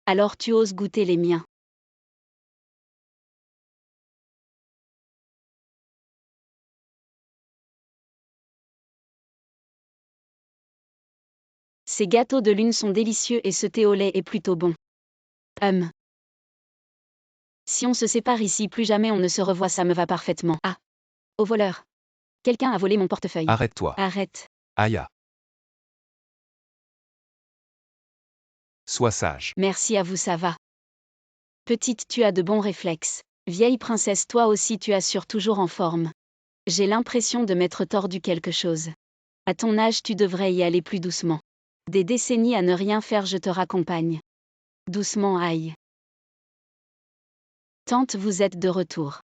Alors tu oses goûter les miens. Ces gâteaux de lune sont délicieux et ce thé au lait est plutôt bon. Si on se sépare ici, plus jamais on ne se revoit, ça me va parfaitement. Ah. Au voleur. Quelqu'un a volé mon portefeuille. Arrête-toi. Arrête. Aya. Sois sage. Merci à vous, ça va. Petite, tu as de bons réflexes. Vieille princesse, toi aussi tu assures toujours en forme. J'ai l'impression de m'être tordu quelque chose. À ton âge, tu devrais y aller plus doucement. Des décennies à ne rien faire, je te raccompagne. Doucement, aïe. Tante, vous êtes de retour.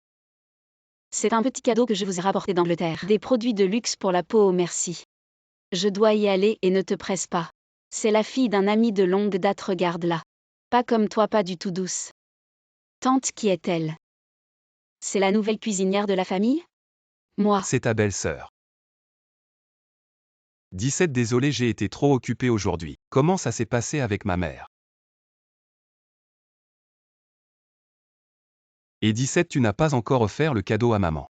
C'est un petit cadeau que je vous ai rapporté d'Angleterre. Des produits de luxe pour la peau, oh merci. Je dois y aller et ne te presse pas. C'est la fille d'un ami de longue date, regarde-la. Pas comme toi, pas du tout douce. Tante, qui est-elle? C'est la nouvelle cuisinière de la famille? Moi. C'est ta belle-sœur. 17 Désolé, j'ai été trop occupé aujourd'hui. Comment ça s'est passé avec ma mère? Et 17 Tu n'as pas encore offert le cadeau à maman.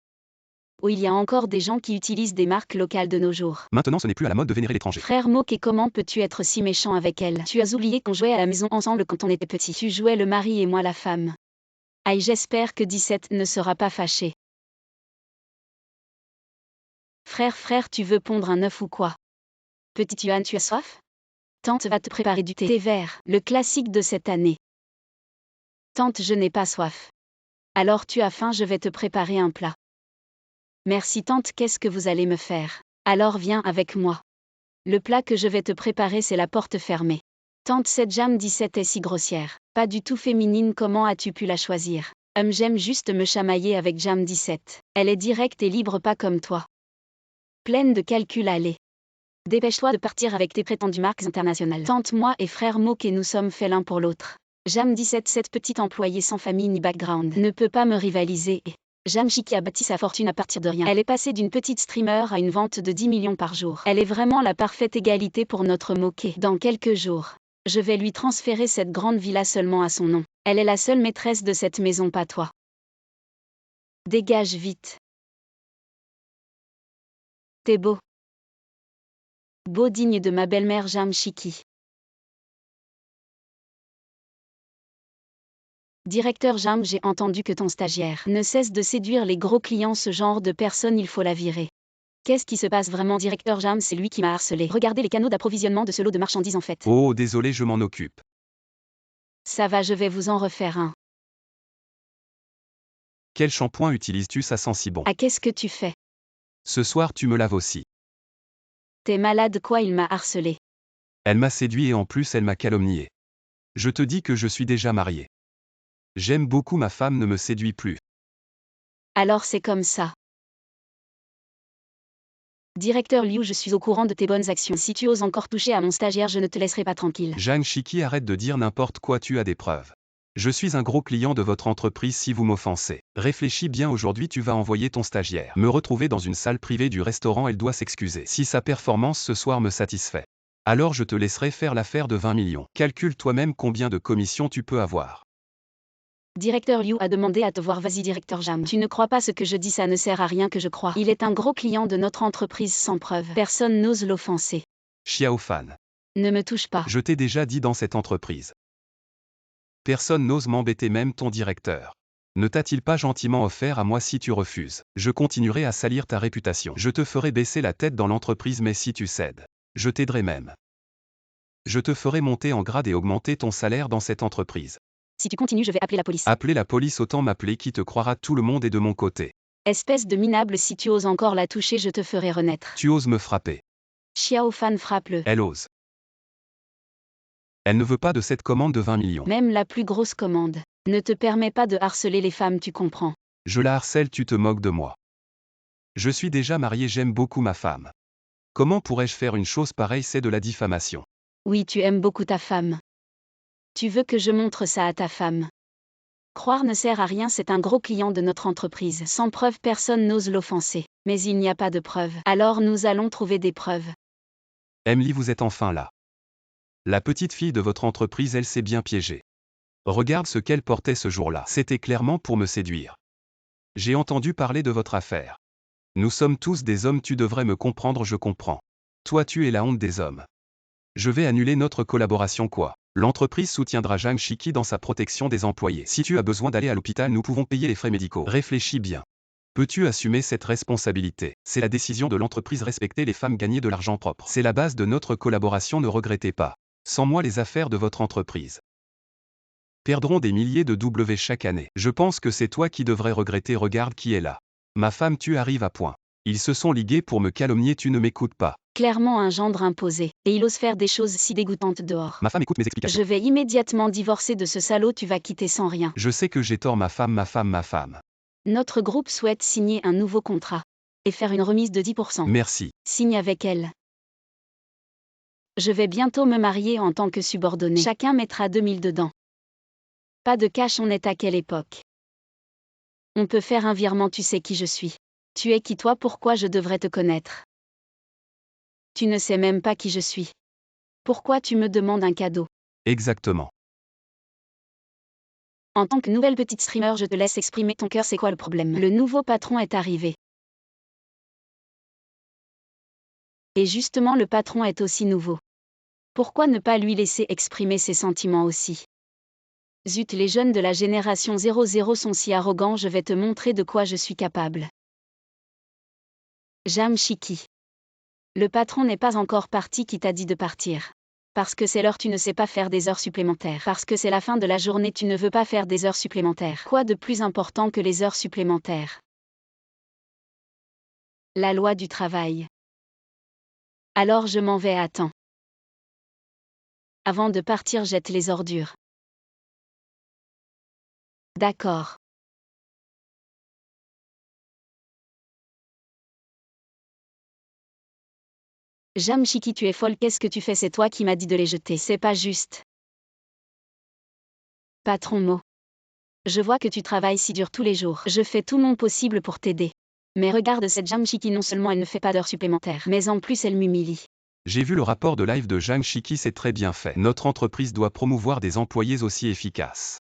Où il y a encore des gens qui utilisent des marques locales de nos jours. Maintenant ce n'est plus à la mode de vénérer l'étranger. Frère Moque, et comment peux-tu être si méchant avec elle? Tu as oublié qu'on jouait à la maison ensemble quand on était petits. Tu jouais le mari et moi la femme. Aïe, j'espère que 17 ne sera pas fâché. Frère, tu veux pondre un œuf ou quoi? Petite Yuan, tu as soif? Tante va te préparer du thé vert, le classique de cette année. Tante, je n'ai pas soif. Alors tu as faim, je vais te préparer un plat. Merci tante, qu'est-ce que vous allez me faire? Alors viens avec moi. Le plat que je vais te préparer, c'est la porte fermée. Tante, cette Jam 17 est si grossière. Pas du tout féminine, comment as-tu pu la choisir? J'aime juste me chamailler avec Jam 17. Elle est directe et libre, pas comme toi. Pleine de calculs, allez. Dépêche-toi de partir avec tes prétendues marques internationales. Tante, moi et frère Moque, et nous sommes faits l'un pour l'autre. Jam 17, cette petite employée sans famille ni background, ne peut pas me rivaliser. Jam Chiki a bâti sa fortune à partir de rien. Elle est passée d'une petite streamer à une vente de 10 millions par jour. Elle est vraiment la parfaite égalité pour notre Moquet. Dans quelques jours, je vais lui transférer cette grande villa seulement à son nom. Elle est la seule maîtresse de cette maison, pas toi. Dégage vite. T'es beau. Beau, digne de ma belle-mère Jam Chiki. Directeur Jam, j'ai entendu que ton stagiaire ne cesse de séduire les gros clients, ce genre de personne, il faut la virer. Qu'est-ce qui se passe vraiment? Directeur Jam, c'est lui qui m'a harcelé. Regardez les canaux d'approvisionnement de ce lot de marchandises en fait. Oh, désolé, je m'en occupe. Ça va, je vais vous en refaire un. Quel shampoing utilises-tu? Ça sent si bon. Ah, qu'est-ce que tu fais? Ce soir tu me laves aussi. T'es malade quoi? Il m'a harcelé. Elle m'a séduit et en plus elle m'a calomnié. Je te dis que je suis déjà marié. J'aime beaucoup ma femme, ne me séduit plus. Alors c'est comme ça. Directeur Liu, je suis au courant de tes bonnes actions. Si tu oses encore toucher à mon stagiaire, je ne te laisserai pas tranquille. Jang Chiki, arrête de dire n'importe quoi, tu as des preuves. Je suis un gros client de votre entreprise si vous m'offensez. Réfléchis bien, aujourd'hui tu vas envoyer ton stagiaire me retrouver dans une salle privée du restaurant, elle doit s'excuser. Si sa performance ce soir me satisfait, alors je te laisserai faire l'affaire de 20 millions. Calcule toi-même combien de commissions tu peux avoir. Directeur Liu a demandé à te voir, vas-y directeur Jam. Tu ne crois pas ce que je dis, ça ne sert à rien que je croie. Il est un gros client de notre entreprise sans preuve. Personne n'ose l'offenser. Xiao Fan. Ne me touche pas. Je t'ai déjà dit dans cette entreprise. Personne n'ose m'embêter, même ton directeur. Ne t'a-t-il pas gentiment offert à moi? Si tu refuses, je continuerai à salir ta réputation. Je te ferai baisser la tête dans l'entreprise, mais si tu cèdes, je t'aiderai même. Je te ferai monter en grade et augmenter ton salaire dans cette entreprise. Si tu continues, je vais appeler la police. Appeler la police, autant m'appeler, qui te croira? Tout le monde est de mon côté. Espèce de minable, si tu oses encore la toucher, je te ferai renaître. Tu oses me frapper. Xiao Fan, frappe-le. Elle ose. Elle ne veut pas de cette commande de 20 millions. Même la plus grosse commande ne te permet pas de harceler les femmes, tu comprends? Je la harcèle, tu te moques de moi. Je suis déjà marié, j'aime beaucoup ma femme. Comment pourrais-je faire une chose pareille? C'est de la diffamation. Oui, tu aimes beaucoup ta femme. Tu veux que je montre ça à ta femme? Croire ne sert à rien, c'est un gros client de notre entreprise. Sans preuve, personne n'ose l'offenser. Mais il n'y a pas de preuves. Alors nous allons trouver des preuves. Emily, vous êtes enfin là. La petite fille de votre entreprise, elle s'est bien piégée. Regarde ce qu'elle portait ce jour-là. C'était clairement pour me séduire. J'ai entendu parler de votre affaire. Nous sommes tous des hommes, tu devrais me comprendre, je comprends. Toi, tu es la honte des hommes. Je vais annuler notre collaboration quoi. L'entreprise soutiendra Jang Chiki dans sa protection des employés. Si tu as besoin d'aller à l'hôpital, nous pouvons payer les frais médicaux. Réfléchis bien. Peux-tu assumer cette responsabilité? C'est la décision de l'entreprise, respecter les femmes, gagner de l'argent propre. C'est la base de notre collaboration, ne regrettez pas. Sans moi, les affaires de votre entreprise perdront des milliers de W chaque année. Je pense que c'est toi qui devrais regretter. Regarde qui est là. Ma femme, tu arrives à point. Ils se sont ligués pour me calomnier, tu ne m'écoutes pas. Clairement un gendre imposé, et il ose faire des choses si dégoûtantes dehors. Ma femme écoute mes explications. Je vais immédiatement divorcer de ce salaud, tu vas quitter sans rien. Je sais que j'ai tort, ma femme. Notre groupe souhaite signer un nouveau contrat. Et faire une remise de 10%. Merci. Signe avec elle. Je vais bientôt me marier en tant que subordonné. Chacun mettra 2000 dedans. Pas de cash, on est à quelle époque? On peut faire un virement, tu sais qui je suis. Tu es qui toi, pourquoi je devrais te connaître? Tu ne sais même pas qui je suis. Pourquoi tu me demandes un cadeau? Exactement. En tant que nouvelle petite streamer, je te laisse exprimer ton cœur, c'est quoi le problème? Le nouveau patron est arrivé. Et justement, le patron est aussi nouveau. Pourquoi ne pas lui laisser exprimer ses sentiments aussi? Zut, les jeunes de la génération 00 sont si arrogants, je vais te montrer de quoi je suis capable. Jam Chiki. Le patron n'est pas encore parti, qui t'a dit de partir? Parce que c'est l'heure, tu ne sais pas faire des heures supplémentaires. Parce que c'est la fin de la journée, tu ne veux pas faire des heures supplémentaires. Quoi de plus important que les heures supplémentaires? La loi du travail. Alors je m'en vais à temps. Avant de partir, jette les ordures. D'accord. Jam Chiki, tu es folle, qu'est-ce que tu fais? C'est toi qui m'as dit de les jeter. C'est pas juste. Patron Mo. Je vois que tu travailles si dur tous les jours. Je fais tout mon possible pour t'aider. Mais regarde cette Jam Chiki, non seulement elle ne fait pas d'heures supplémentaires, mais en plus elle m'humilie. J'ai vu le rapport de live de Jang Chiki, c'est très bien fait. Notre entreprise doit promouvoir des employés aussi efficaces.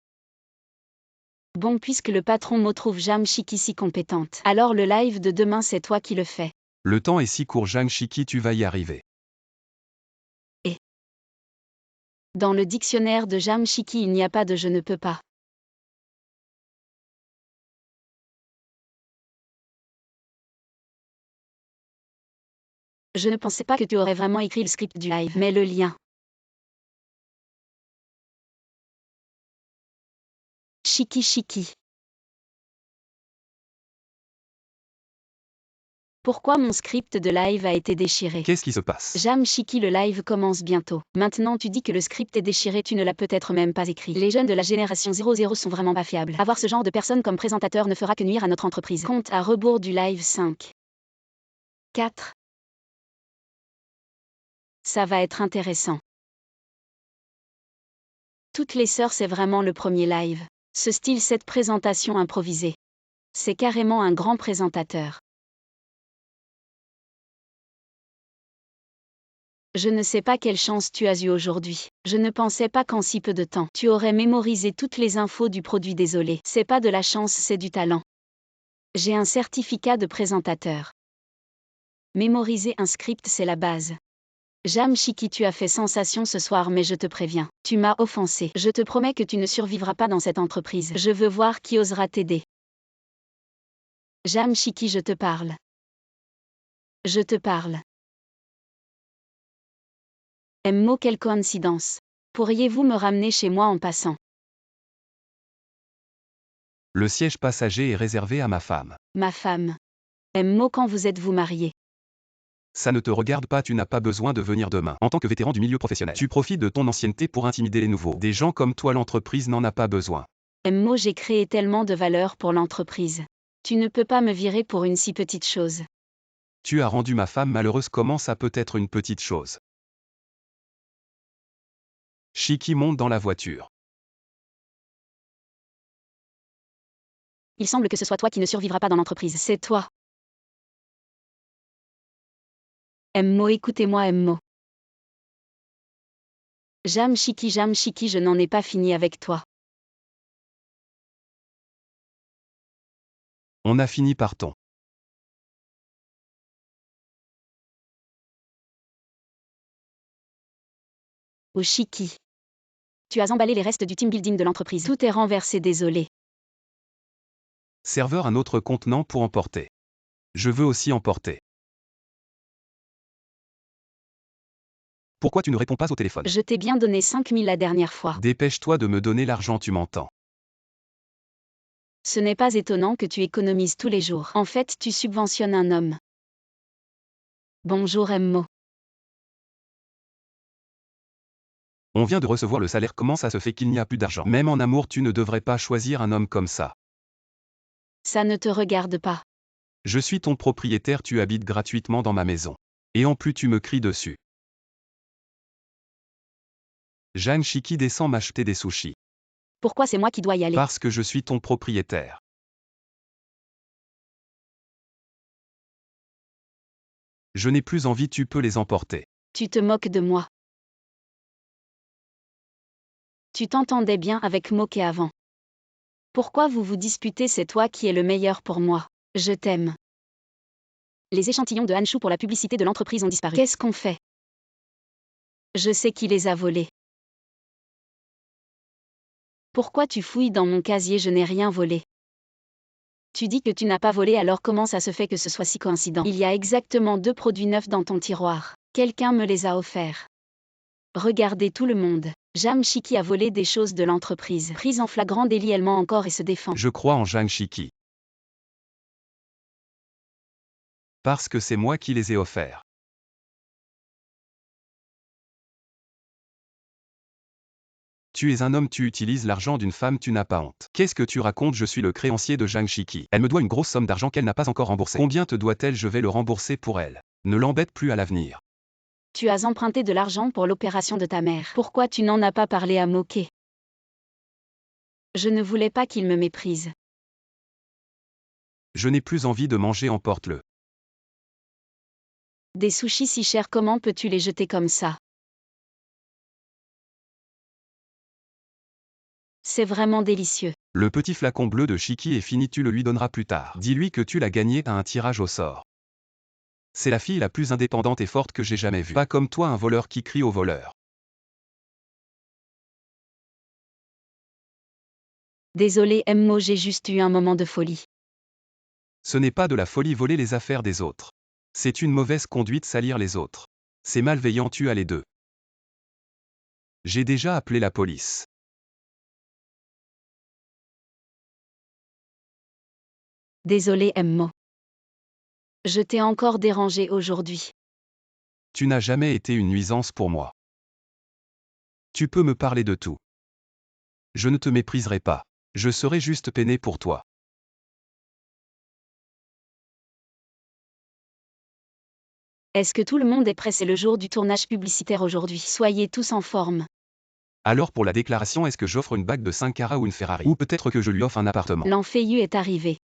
Bon, puisque le patron Mo trouve Jam Chiki si compétente, alors le live de demain c'est toi qui le fais. Le temps est si court, Jang Chiki, tu vas y arriver. Dans le dictionnaire de Jam Chiki, il n'y a pas de je ne peux pas. Je ne pensais pas que tu aurais vraiment écrit le script du live, mais le lien. Chiki. Pourquoi mon script de live a été déchiré? Qu'est-ce qui se passe? Jam Chiki, le live commence bientôt. Maintenant tu dis que le script est déchiré, tu ne l'as peut-être même pas écrit. Les jeunes de la génération 00 sont vraiment pas fiables. Avoir ce genre de personnes comme présentateur ne fera que nuire à notre entreprise. Compte à rebours du live 5. 4. Ça va être intéressant. Toutes les sœurs, c'est vraiment le premier live. Ce style, cette présentation improvisée. C'est carrément un grand présentateur. Je ne sais pas quelle chance tu as eue aujourd'hui. Je ne pensais pas qu'en si peu de temps, tu aurais mémorisé toutes les infos du produit. Désolé, c'est pas de la chance, c'est du talent. J'ai un certificat de présentateur. Mémoriser un script, c'est la base. Jam Chiki, tu as fait sensation ce soir, mais je te préviens, tu m'as offensé. Je te promets que tu ne survivras pas dans cette entreprise. Je veux voir qui osera t'aider. Jam Chiki, je te parle. Je te parle. Mo, quelle coïncidence. Pourriez-vous me ramener chez moi en passant? Le siège passager est réservé à ma femme. Ma femme. Mo, quand vous êtes-vous marié? Ça ne te regarde pas, tu n'as pas besoin de venir demain. En tant que vétéran du milieu professionnel, tu profites de ton ancienneté pour intimider les nouveaux. Des gens comme toi, l'entreprise n'en a pas besoin. Mo, j'ai créé tellement de valeur pour l'entreprise. Tu ne peux pas me virer pour une si petite chose. Tu as rendu ma femme malheureuse, comment ça peut être une petite chose? Chiki monte dans la voiture. Il semble que ce soit toi qui ne survivras pas dans l'entreprise. C'est toi. Mo, écoutez-moi Mo. Jam Chiki, je n'en ai pas fini avec toi. On a fini, partons. Oh Chiki. Tu as emballé les restes du team building de l'entreprise. Tout est renversé, désolé. Serveur, un autre contenant pour emporter. Je veux aussi emporter. Pourquoi tu ne réponds pas au téléphone? Je t'ai bien donné 5 000 la dernière fois. Dépêche-toi de me donner l'argent, tu m'entends? Ce n'est pas étonnant que tu économises tous les jours. En fait, tu subventionnes un homme. Bonjour Emmo. On vient de recevoir le salaire, comment ça se fait qu'il n'y a plus d'argent? Même en amour, tu ne devrais pas choisir un homme comme ça. Ça ne te regarde pas. Je suis ton propriétaire, tu habites gratuitement dans ma maison. Et en plus tu me cries dessus. Jeanne Chiki descend m'acheter des sushis. Pourquoi c'est moi qui dois y aller? Parce que je suis ton propriétaire. Je n'ai plus envie, tu peux les emporter. Tu te moques de moi. Tu t'entendais bien avec Moke avant. Pourquoi vous vous disputez? C'est toi qui es le meilleur pour moi. Je t'aime. Les échantillons de Hanshu pour la publicité de l'entreprise ont disparu. Qu'est-ce qu'on fait? Je sais qui les a volés. Pourquoi tu fouilles dans mon casier? Je n'ai rien volé. Tu dis que tu n'as pas volé, alors comment ça se fait que ce soit si coïncident? Il y a exactement 2 produits neufs dans ton tiroir. Quelqu'un me les a offerts. Regardez tout le monde. Jeanne Chiki a volé des choses de l'entreprise. Prise en flagrant délit, elle ment encore et se défend. Je crois en Jeanne Chiki. Parce que c'est moi qui les ai offerts. Tu es un homme, tu utilises l'argent d'une femme, tu n'as pas honte. Qu'est-ce que tu racontes? Je suis le créancier de Jeanne Chiki. Elle me doit une grosse somme d'argent qu'elle n'a pas encore remboursée. Combien te doit-elle? Je vais le rembourser pour elle. Ne l'embête plus à l'avenir. Tu as emprunté de l'argent pour l'opération de ta mère. Pourquoi tu n'en as pas parlé à Moke? Je ne voulais pas qu'il me méprise. Je n'ai plus envie de manger, emporte-le. Des sushis si chers, comment peux-tu les jeter comme ça? C'est vraiment délicieux. Le petit flacon bleu de Chiki est fini, tu le lui donneras plus tard. Dis-lui que tu l'as gagné à un tirage au sort. C'est la fille la plus indépendante et forte que j'ai jamais vue. Pas comme toi, un voleur qui crie au voleur. Désolé Emmo, j'ai juste eu un moment de folie. Ce n'est pas de la folie, voler les affaires des autres. C'est une mauvaise conduite, salir les autres. C'est malveillant, tu as les deux. J'ai déjà appelé la police. Désolé Emmo. Je t'ai encore dérangé aujourd'hui. Tu n'as jamais été une nuisance pour moi. Tu peux me parler de tout. Je ne te mépriserai pas. Je serai juste peiné pour toi. Est-ce que tout le monde est prêt? C'est le jour du tournage publicitaire aujourd'hui. Soyez tous en forme. Alors pour la déclaration, est-ce que j'offre une bague de 5 carats ou une Ferrari? Ou peut-être que je lui offre un appartement? L'enfeyu est arrivé.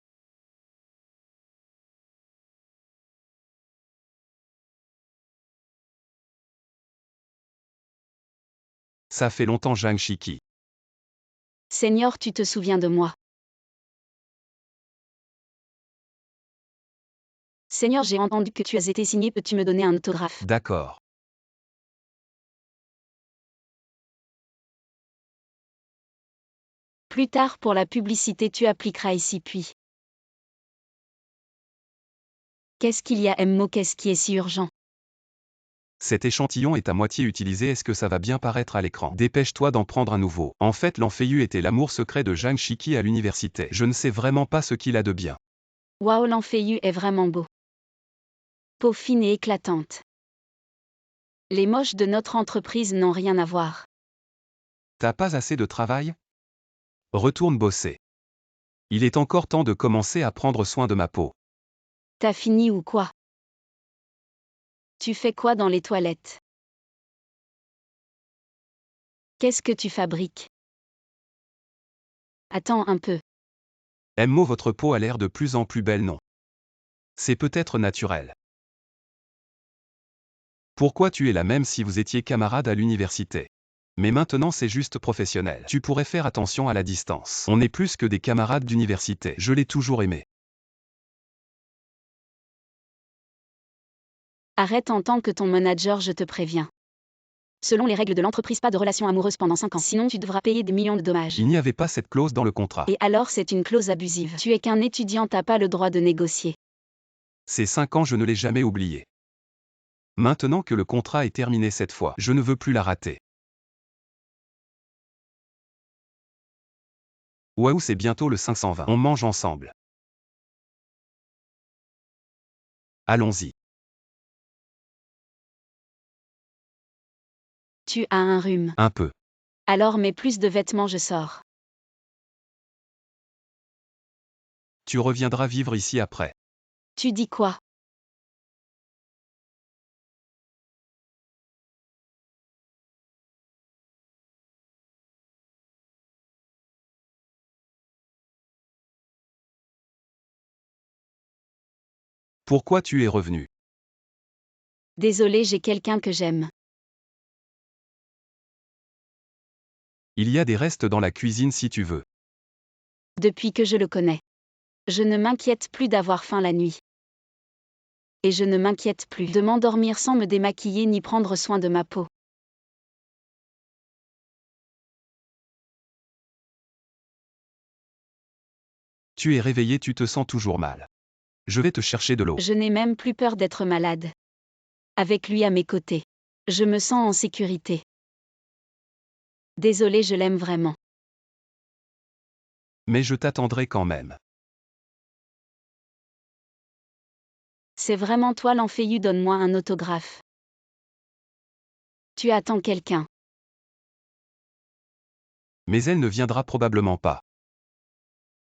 Ça fait longtemps, Jeanne Chiki. Seigneur, tu te souviens de moi? Seigneur, j'ai entendu que tu as été signé, peux-tu me donner un autographe? D'accord. Plus tard pour la publicité, tu appliqueras ici puis. Qu'est-ce qu'il y a Emmo? Qu'est-ce qui est si urgent? Cet échantillon est à moitié utilisé, est-ce que ça va bien paraître à l'écran? Dépêche-toi d'en prendre un nouveau. En fait, l'enfeyu était l'amour secret de Jeanne Chiki à l'université. Je ne sais vraiment pas ce qu'il a de bien. Waouh, l'enfeyu est vraiment beau. Peau fine et éclatante. Les moches de notre entreprise n'ont rien à voir. T'as pas assez de travail? Retourne bosser. Il est encore temps de commencer à prendre soin de ma peau. T'as fini ou quoi? Tu fais quoi dans les toilettes? Qu'est-ce que tu fabriques? Attends un peu. Emmo, votre peau a l'air de plus en plus belle, non? C'est peut-être naturel. Pourquoi tu es la même si vous étiez camarades à l'université? Mais maintenant c'est juste professionnel. Tu pourrais faire attention à la distance. On est plus que des camarades d'université. Je l'ai toujours aimé. Arrête en tant que ton manager, je te préviens. Selon les règles de l'entreprise, pas de relation amoureuse pendant 5 ans, sinon tu devras payer des millions de dommages. Il n'y avait pas cette clause dans le contrat. Et alors c'est une clause abusive. Tu es qu'un étudiant, t'as pas le droit de négocier. Ces 5 ans, je ne l'ai jamais oublié. Maintenant que le contrat est terminé cette fois, je ne veux plus la rater. Waouh, c'est bientôt le 520. On mange ensemble. Allons-y. Tu as un rhume. Un peu. Alors mets plus de vêtements, je sors. Tu reviendras vivre ici après. Tu dis quoi? Pourquoi tu es revenu? Désolé, j'ai quelqu'un que j'aime. Il y a des restes dans la cuisine si tu veux. Depuis que je le connais. Je ne m'inquiète plus d'avoir faim la nuit. Et je ne m'inquiète plus de m'endormir sans me démaquiller ni prendre soin de ma peau. Tu es réveillé, tu te sens toujours mal. Je vais te chercher de l'eau. Je n'ai même plus peur d'être malade. Avec lui à mes côtés. Je me sens en sécurité. Désolé, je l'aime vraiment. Mais je t'attendrai quand même. C'est vraiment toi l'Enféiu, donne-moi un autographe. Tu attends quelqu'un. Mais elle ne viendra probablement pas.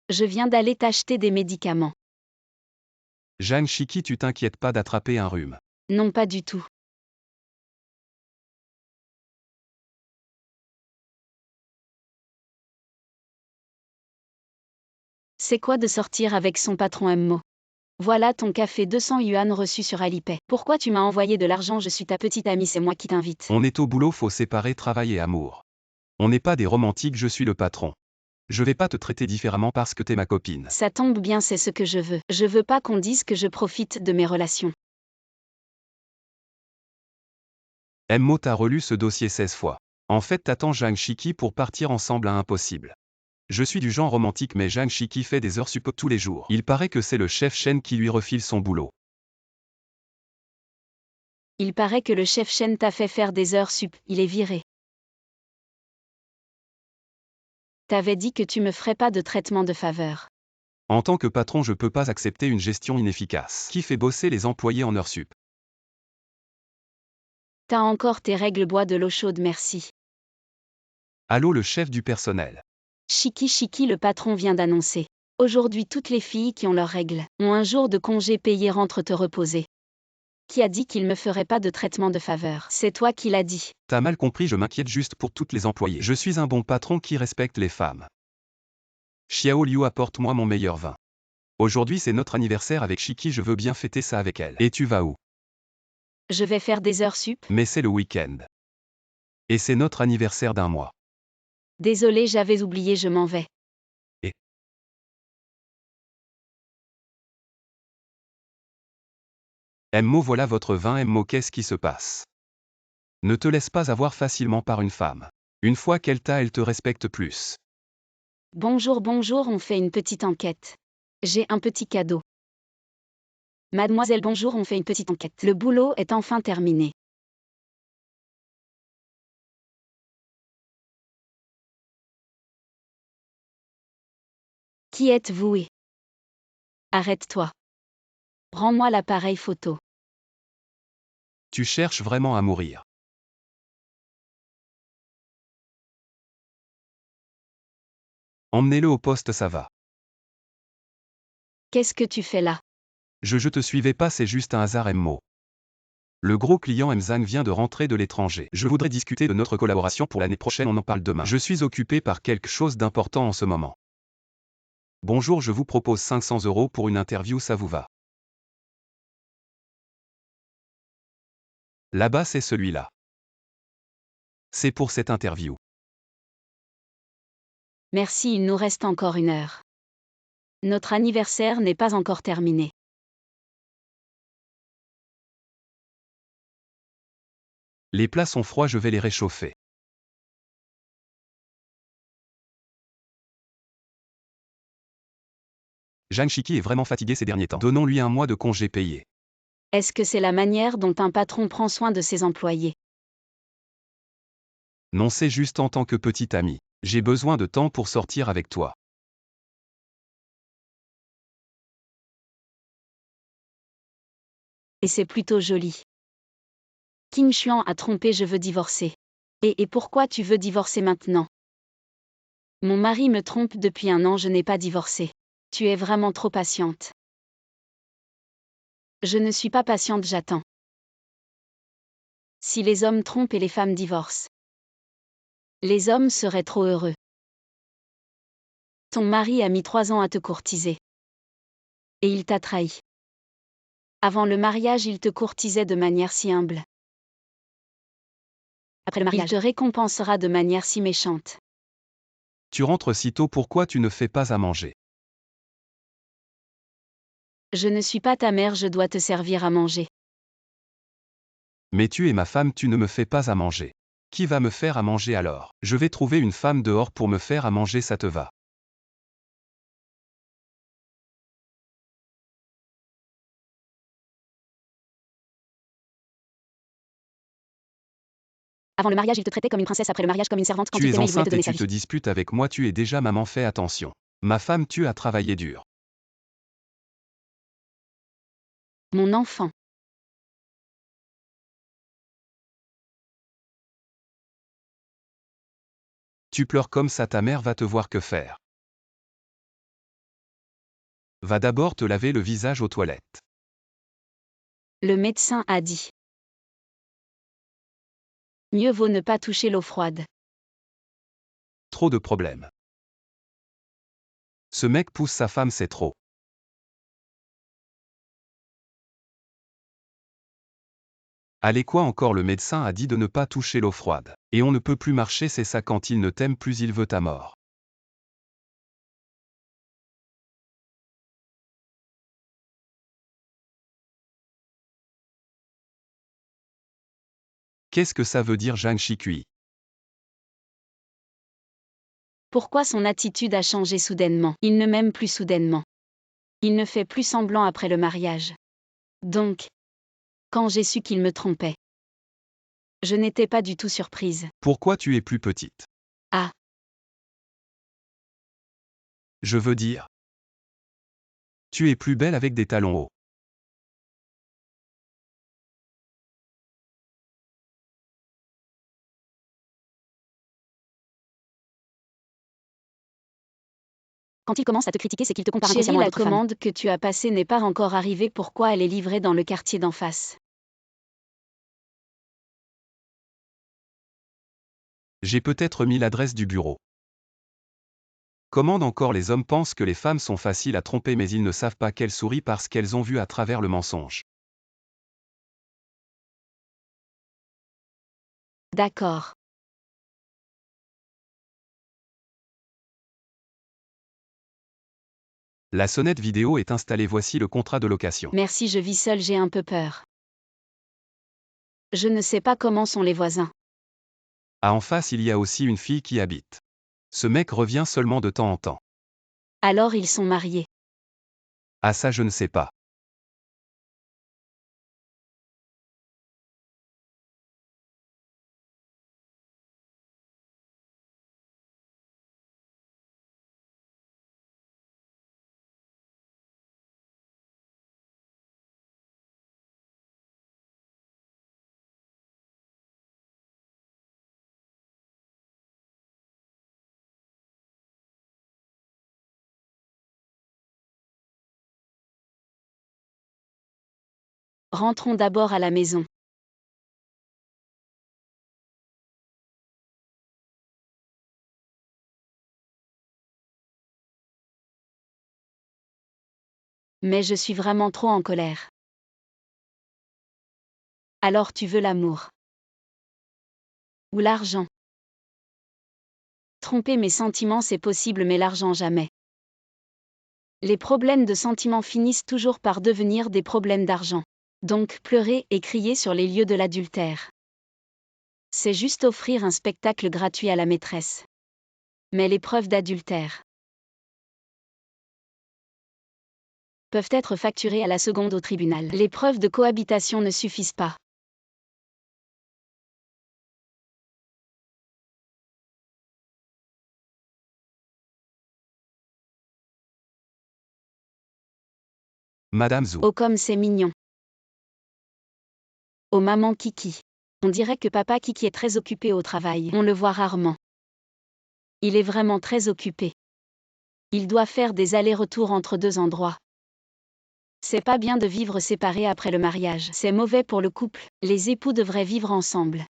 Je viens d'aller t'acheter des médicaments. Zhang Shiki, tu t'inquiètes pas d'attraper un rhume. Non, pas du tout. C'est quoi de sortir avec son patron Mo? Voilà ton café 200 yuan reçu sur Alipay. Pourquoi tu m'as envoyé de l'argent? Je suis ta petite amie, c'est moi qui t'invite. On est au boulot, faut séparer travail et amour. On n'est pas des romantiques, je suis le patron. Je vais pas te traiter différemment parce que t'es ma copine. Ça tombe bien, c'est ce que je veux. Je veux pas qu'on dise que je profite de mes relations. Mo, t'as relu ce dossier 16 fois. En fait, t'attends Zhang Shiki pour partir ensemble à impossible. Je suis du genre romantique, mais Zhang Shiki fait des heures sup tous les jours. Il paraît que c'est le chef Shen qui lui refile son boulot. Il paraît que le chef Shen t'a fait faire des heures sup, il est viré. T'avais dit que tu me ferais pas de traitement de faveur. En tant que patron, je peux pas accepter une gestion inefficace. Qui fait bosser les employés en heures sup? T'as encore tes règles, bois de l'eau chaude, merci. Allô, le chef du personnel. Shiki, le patron vient d'annoncer. Aujourd'hui, toutes les filles qui ont leurs règles ont un jour de congé payé, rentre te reposer. Qui a dit qu'il me ferait pas de traitement de faveur? C'est toi qui l'as dit. T'as mal compris, je m'inquiète juste pour toutes les employées. Je suis un bon patron qui respecte les femmes. Xiao Liu, apporte-moi mon meilleur vin. Aujourd'hui c'est notre anniversaire avec Shiki, je veux bien fêter ça avec elle. Et tu vas où? Je vais faire des heures sup. Mais c'est le week-end. Et c'est notre anniversaire d'un mois. Désolé, j'avais oublié, je m'en vais. Et Mo, voilà votre vin. Mo, qu'est-ce qui se passe? Ne te laisse pas avoir facilement par une femme. Une fois qu'elle t'a, elle te respecte plus. Bonjour, on fait une petite enquête. J'ai un petit cadeau. Mademoiselle, bonjour, on fait une petite enquête. Le boulot est enfin terminé. Qui êtes-vous et... Arrête-toi. Rends-moi l'appareil photo. Tu cherches vraiment à mourir. Emmenez-le au poste, ça va. Qu'est-ce que tu fais là? Je te suivais pas, c'est juste un hasard. Mo. Le gros client Mzang vient de rentrer de l'étranger. Je voudrais discuter de notre collaboration pour l'année prochaine, on en parle demain. Je suis occupé par quelque chose d'important en ce moment. Bonjour, je vous propose 500 € pour une interview, ça vous va? Là-bas, c'est celui-là. C'est pour cette interview. Merci, il nous reste encore 1 heure. Notre anniversaire n'est pas encore terminé. Les plats sont froids, je vais les réchauffer. Zhang Shiki est vraiment fatigué ces derniers temps. Donnons-lui un mois de congé payé. Est-ce que c'est la manière dont un patron prend soin de ses employés? Non, c'est juste en tant que petit ami. J'ai besoin de temps pour sortir avec toi. Et c'est plutôt joli. Kim Xuan a trompé, je veux divorcer. Et pourquoi tu veux divorcer maintenant? Mon mari me trompe depuis 1 an, je n'ai pas divorcé. Tu es vraiment trop patiente. Je ne suis pas patiente, j'attends. Si les hommes trompent et les femmes divorcent, les hommes seraient trop heureux. Ton mari a mis 3 ans à te courtiser. Et il t'a trahi. Avant le mariage, il te courtisait de manière si humble. Après le mariage, il te récompensera de manière si méchante. Tu rentres si tôt, pourquoi tu ne fais pas à manger? Je ne suis pas ta mère, je dois te servir à manger. Mais tu es ma femme, tu ne me fais pas à manger. Qui va me faire à manger alors? Je vais trouver une femme dehors pour me faire à manger, ça te va? Avant le mariage, il te traitait comme une princesse, après le mariage comme une servante. Quand Tu il es t'aimait, il voulait te enceinte et donner sa tu te vie. disputes avec moi, tu es déjà maman, fais attention. Ma femme, tu as travaillé dur. Mon enfant. Tu pleures comme ça, ta mère va te voir, que faire? Va d'abord te laver le visage aux toilettes. Le médecin a dit. Mieux vaut ne pas toucher l'eau froide. Trop de problèmes. Ce mec pousse sa femme, c'est trop. Allez, quoi encore? Le médecin a dit de ne pas toucher l'eau froide. Et on ne peut plus marcher, c'est ça? Quand il ne t'aime plus, il veut ta mort. Qu'est-ce que ça veut dire, Zhang Shikui? Pourquoi son attitude a changé soudainement? Il ne m'aime plus soudainement. Il ne fait plus semblant après le mariage. Donc, quand j'ai su qu'il me trompait, je n'étais pas du tout surprise. Pourquoi tu es plus petite? Ah. Je veux dire, tu es plus belle avec des talons hauts. Quand il commence à te critiquer, c'est qu'il te compare inconsciemment à d'autres femmes. La commande que tu as passée n'est pas encore arrivée, pourquoi elle est livrée dans le quartier d'en face? J'ai peut-être mis l'adresse du bureau. Commande encore. Les hommes pensent que les femmes sont faciles à tromper, mais ils ne savent pas qu'elles sourient parce qu'elles ont vu à travers le mensonge. D'accord. La sonnette vidéo est installée, voici le contrat de location. Merci, je vis seule, j'ai un peu peur. Je ne sais pas comment sont les voisins. Ah, en face, il y a aussi une fille qui habite. Ce mec revient seulement de temps en temps. Alors ils sont mariés. Ah, ça, je ne sais pas. Rentrons d'abord à la maison. Mais je suis vraiment trop en colère. Alors tu veux l'amour? Ou l'argent? Tromper mes sentiments, c'est possible, mais l'argent jamais. Les problèmes de sentiments finissent toujours par devenir des problèmes d'argent. Donc pleurer et crier sur les lieux de l'adultère, c'est juste offrir un spectacle gratuit à la maîtresse. Mais les preuves d'adultère, peuvent être facturés à la seconde au tribunal. Les preuves de cohabitation ne suffisent pas. Madame Zhou. Oh comme c'est mignon. Oh maman Kiki. On dirait que papa Kiki est très occupé au travail. On le voit rarement. Il est vraiment très occupé. Il doit faire des allers-retours entre deux endroits. C'est pas bien de vivre séparés après le mariage. C'est mauvais pour le couple. Les époux devraient vivre ensemble.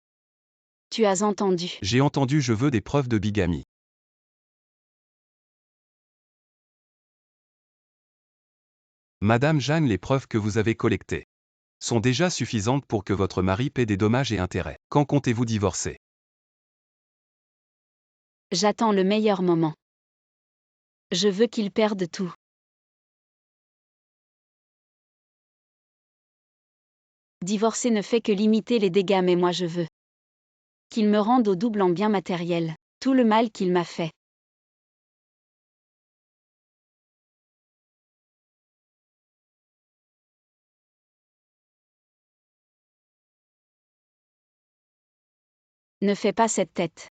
Tu as entendu. J'ai entendu, je veux des preuves de bigamie. Madame Jeanne, les preuves que vous avez collectées sont déjà suffisantes pour que votre mari paie des dommages et intérêts. Quand comptez-vous divorcer? J'attends le meilleur moment. Je veux qu'il perde tout. Divorcer ne fait que limiter les dégâts, mais moi je veux qu'il me rende au double en bien matériel, tout le mal qu'il m'a fait. Ne fais pas cette tête.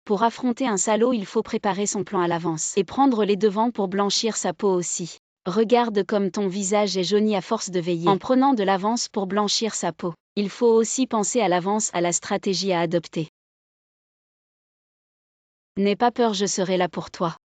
Pour affronter un salaud, il faut préparer son plan à l'avance et prendre les devants pour blanchir sa peau aussi. Regarde comme ton visage est jauni à force de veiller. En prenant de l'avance pour blanchir sa peau, il faut aussi penser à l'avance à la stratégie à adopter. N'aie pas peur, je serai là pour toi.